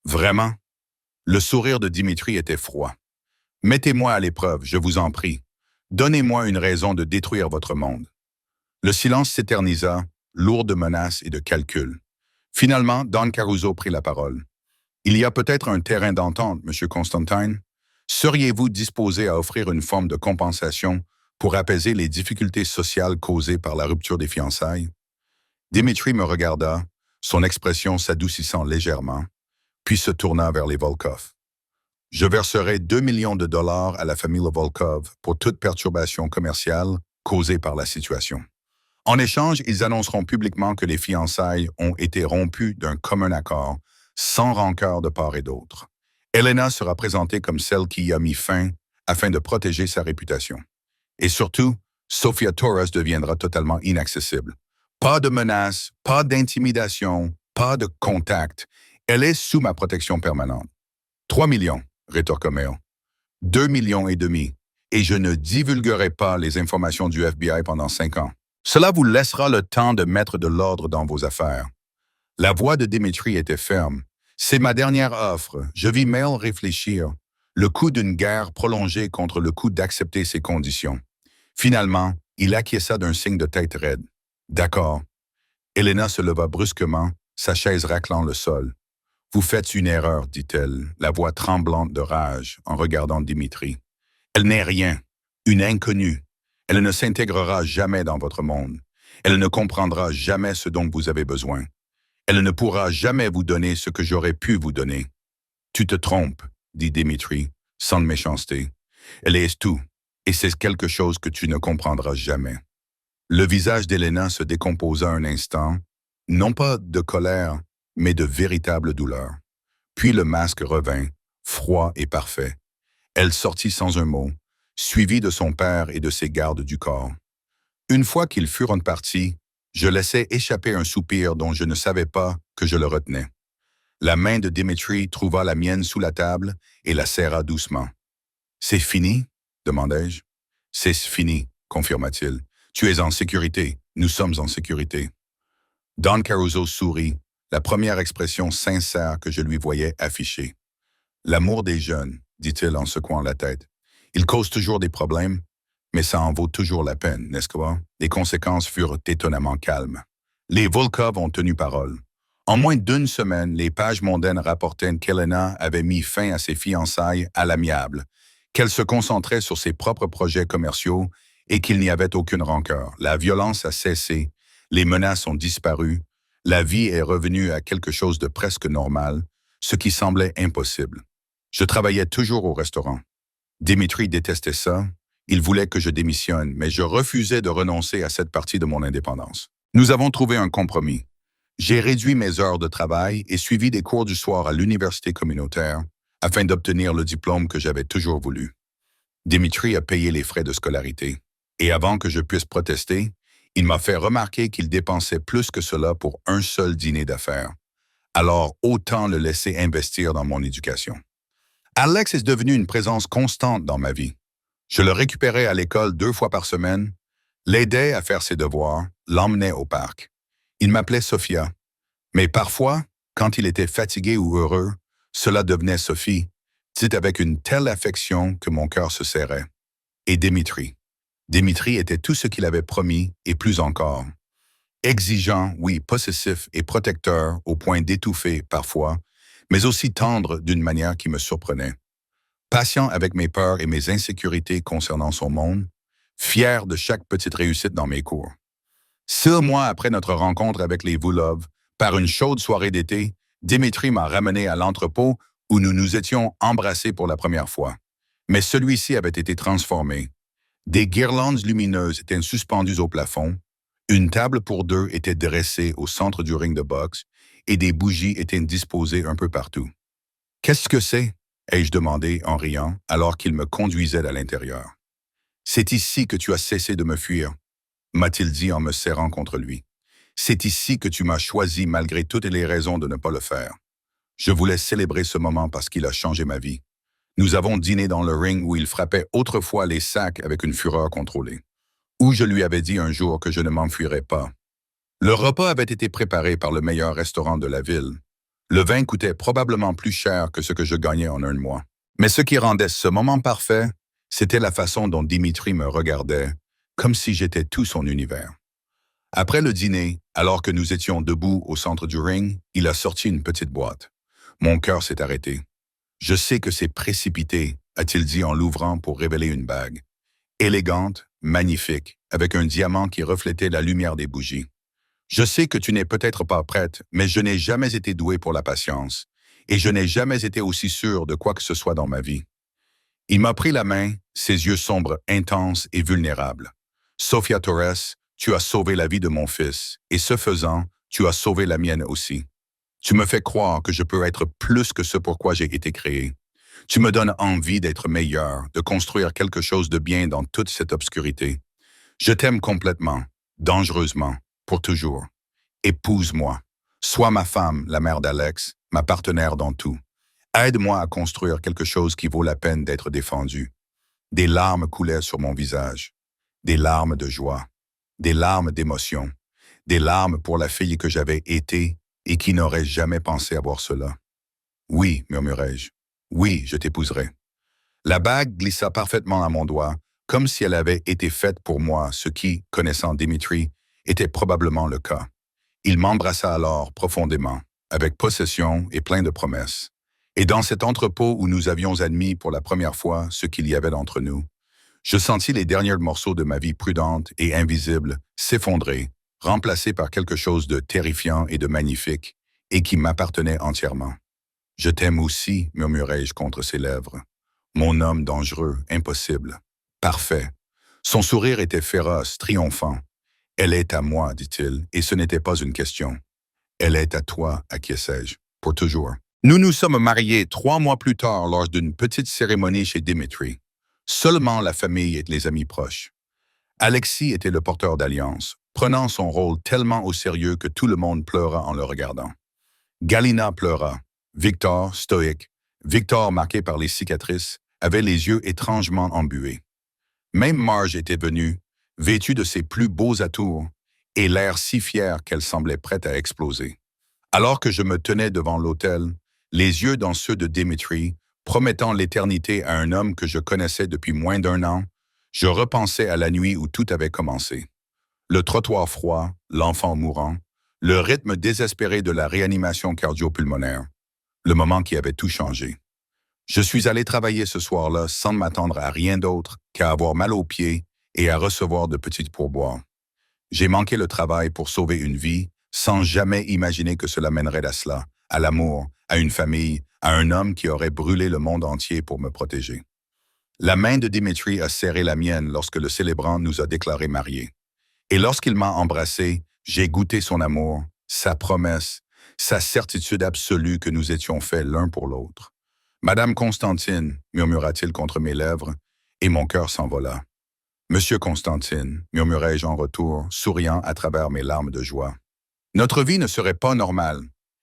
Vraiment? Le sourire de Dimitri était froid. Mettez-moi à l'épreuve, je vous en prie. Donnez-moi une raison de détruire votre monde. Le silence s'éternisa, lourd de menaces et de calculs. Finalement, Don Caruso prit la parole. Il y a peut-être un terrain d'entente, Monsieur Constantine. Seriez-vous disposé à offrir une forme de compensation pour apaiser les difficultés sociales causées par la rupture des fiançailles? Dimitri me regarda, son expression s'adoucissant légèrement, puis se tourna vers les Volkov. Je verserai 2 millions de dollars à la famille Volkov pour toute perturbation commerciale causée par la situation. En échange, ils annonceront publiquement que les fiançailles ont été rompues d'un commun accord, sans rancœur de part et d'autre. Elena sera présentée comme celle qui y a mis fin afin de protéger sa réputation. Et surtout, Sophia Torres deviendra totalement inaccessible. Pas de menaces, pas d'intimidation, pas de contact. Elle est sous ma protection permanente. 3 millions, rétorqua Mel. 2 millions et demi. Et je ne divulguerai pas les informations du FBI pendant 5 ans. Cela vous laissera le temps de mettre de l'ordre dans vos affaires. La voix de Dimitri était ferme. C'est ma dernière offre. Je vis Mel réfléchir. Le coup d'une guerre prolongée contre le coup d'accepter ses conditions. Finalement, il acquiesça d'un signe de tête raide. D'accord. Elena se leva brusquement, sa chaise raclant le sol. Vous faites une erreur, dit-elle, la voix tremblante de rage, en regardant Dimitri. Elle n'est rien, une inconnue. Elle ne s'intégrera jamais dans votre monde. Elle ne comprendra jamais ce dont vous avez besoin. Elle ne pourra jamais vous donner ce que j'aurais pu vous donner. Tu te trompes, dit Dimitri, sans méchanceté. Elle est tout, et c'est quelque chose que tu ne comprendras jamais. Le visage d'Elena se décomposa un instant, non pas de colère, mais de véritable douleur. Puis le masque revint, froid et parfait. Elle sortit sans un mot, suivie de son père et de ses gardes du corps. Une fois qu'ils furent partis, je laissai échapper un soupir dont je ne savais pas que je le retenais. La main de Dimitri trouva la mienne sous la table et la serra doucement. « C'est fini ?» demandai-je. « C'est fini » confirma-t-il. « Tu es en sécurité. Nous sommes en sécurité. » Don Caruso sourit, la première expression sincère que je lui voyais afficher. « L'amour des jeunes, dit-il en secouant la tête. Il cause toujours des problèmes, mais ça en vaut toujours la peine, n'est-ce pas? » Les conséquences furent étonnamment calmes. Les Volkov ont tenu parole. En moins d'une semaine, les pages mondaines rapportaient qu'Elena avait mis fin à ses fiançailles à l'amiable, qu'elle se concentrait sur ses propres projets commerciaux et qu'il n'y avait aucune rancœur. La violence a cessé, les menaces ont disparu, la vie est revenue à quelque chose de presque normal, ce qui semblait impossible. Je travaillais toujours au restaurant. Dimitri détestait ça. Il voulait que je démissionne, mais je refusais de renoncer à cette partie de mon indépendance. Nous avons trouvé un compromis. J'ai réduit mes heures de travail et suivi des cours du soir à l'université communautaire afin d'obtenir le diplôme que j'avais toujours voulu. Dimitri a payé les frais de scolarité. Et avant que je puisse protester, il m'a fait remarquer qu'il dépensait plus que cela pour un seul dîner d'affaires. Alors autant le laisser investir dans mon éducation. Alex est devenu une présence constante dans ma vie. Je le récupérais à l'école 2 fois par semaine, l'aidais à faire ses devoirs, l'emmenais au parc. Il m'appelait Sophia. Mais parfois, quand il était fatigué ou heureux, cela devenait Sophie, dit avec une telle affection que mon cœur se serrait. Et Dimitri. Dimitri était tout ce qu'il avait promis et plus encore. Exigeant, oui, possessif et protecteur au point d'étouffer parfois, mais aussi tendre d'une manière qui me surprenait. patient avec mes peurs et mes insécurités concernant son monde, fier de chaque petite réussite dans mes cours. 6 mois après notre rencontre avec les Vulov, par une chaude soirée d'été, Dimitri m'a ramené à l'entrepôt où nous nous étions embrassés pour la première fois. Mais celui-ci avait été transformé. Des guirlandes lumineuses étaient suspendues au plafond, une table pour deux était dressée au centre du ring de boxe et des bougies étaient disposées un peu partout. « Qu'est-ce que c'est ?» ai-je demandé en riant alors qu'il me conduisait à l'intérieur. « C'est ici que tu as cessé de me fuir, » m'a-t-il dit en me serrant contre lui. « C'est ici que tu m'as choisi malgré toutes les raisons de ne pas le faire. Je voulais célébrer ce moment parce qu'il a changé ma vie. Nous avons dîné dans le ring où il frappait autrefois les sacs avec une fureur contrôlée. Où je lui avais dit un jour que je ne m'enfuirais pas. Le repas avait été préparé par le meilleur restaurant de la ville. Le vin coûtait probablement plus cher que ce que je gagnais en un mois. Mais ce qui rendait ce moment parfait, c'était la façon dont Dimitri me regardait, comme si j'étais tout son univers. Après le dîner, alors que nous étions debout au centre du ring, il a sorti une petite boîte. Mon cœur s'est arrêté. « Je sais que c'est précipité », a-t-il dit en l'ouvrant pour révéler une bague. Élégante, magnifique, avec un diamant qui reflétait la lumière des bougies. Je sais que tu n'es peut-être pas prête, mais je n'ai jamais été doué pour la patience, et je n'ai jamais été aussi sûr de quoi que ce soit dans ma vie. Il m'a pris la main, ses yeux sombres, intenses et vulnérables. Sofia Torres, tu as sauvé la vie de mon fils, et ce faisant, tu as sauvé la mienne aussi. Tu me fais croire que je peux être plus que ce pour quoi j'ai été créé. Tu me donnes envie d'être meilleur, de construire quelque chose de bien dans toute cette obscurité. Je t'aime complètement, dangereusement, pour toujours. Épouse-moi. Sois ma femme, la mère d'Alex, ma partenaire dans tout. Aide-moi à construire quelque chose qui vaut la peine d'être défendu. Des larmes coulaient sur mon visage. Des larmes de joie. Des larmes d'émotion. Des larmes pour la fille que j'avais été et qui n'aurait jamais pensé avoir cela. Oui, murmurai-je. Oui, je t'épouserai. La bague glissa parfaitement à mon doigt, comme si elle avait été faite pour moi, ce qui, connaissant Dimitri, était probablement le cas. Il m'embrassa alors profondément, avec possession et plein de promesses. Et dans cet entrepôt où nous avions admis pour la première fois ce qu'il y avait d'entre nous, je sentis les derniers morceaux de ma vie prudente et invisible s'effondrer, remplacés par quelque chose de terrifiant et de magnifique, et qui m'appartenait entièrement. « Je t'aime aussi, murmurai-je contre ses lèvres. Mon homme dangereux, impossible. Parfait. » Son sourire était féroce, triomphant. « Elle est à moi, dit-il, et ce n'était pas une question. Elle est à toi, acquiesçai-je, pour toujours. » Nous nous sommes mariés 3 mois plus tard lors d'une petite cérémonie chez Dimitri. Seulement la famille et les amis proches. Alexis était le porteur d'alliance, prenant son rôle tellement au sérieux que tout le monde pleura en le regardant. Galina pleura. Victor, stoïque, Victor marqué par les cicatrices, avait les yeux étrangement embués. Même Marge était venue, vêtue de ses plus beaux atours, et l'air si fier qu'elle semblait prête à exploser. Alors que je me tenais devant l'autel, les yeux dans ceux de Dimitri, promettant l'éternité à un homme que je connaissais depuis moins d'1 an, je repensais à la nuit où tout avait commencé. Le trottoir froid, l'enfant mourant, le rythme désespéré de la réanimation cardio-pulmonaire, le moment qui avait tout changé. Je suis allé travailler ce soir-là sans m'attendre à rien d'autre qu'à avoir mal aux pieds et à recevoir de petites pourboires. J'ai manqué le travail pour sauver une vie sans jamais imaginer que cela mènerait à cela, à l'amour, à une famille, à un homme qui aurait brûlé le monde entier pour me protéger. La main de Dimitri a serré la mienne lorsque le célébrant nous a déclarés mariés. Et lorsqu'il m'a embrassé, j'ai goûté son amour, sa promesse, sa certitude absolue que nous étions faits l'un pour l'autre. « Madame Constantine », murmura-t-il contre mes lèvres, et mon cœur s'envola. « Monsieur Constantine », murmurai-je en retour, souriant à travers mes larmes de joie. Notre vie ne serait pas normale.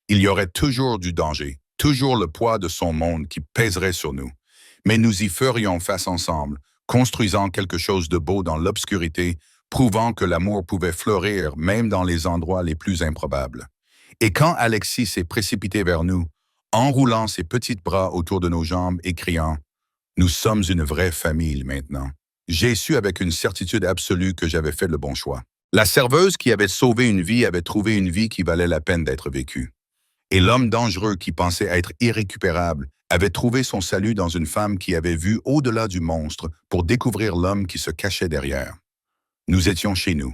Il y aurait toujours du danger, toujours le poids de son monde qui pèserait sur nous. Mais nous y ferions face ensemble, construisant quelque chose de beau dans l'obscurité, prouvant que l'amour pouvait fleurir même dans les endroits les plus improbables. Et quand Alexis s'est précipité vers nous, enroulant ses petits bras autour de nos jambes et criant « Nous sommes une vraie famille maintenant », j'ai su avec une certitude absolue que j'avais fait le bon choix. La serveuse qui avait sauvé une vie avait trouvé une vie qui valait la peine d'être vécue. Et l'homme dangereux qui pensait être irrécupérable avait trouvé son salut dans une femme qui avait vu au-delà du monstre pour découvrir l'homme qui se cachait derrière. Nous étions chez nous.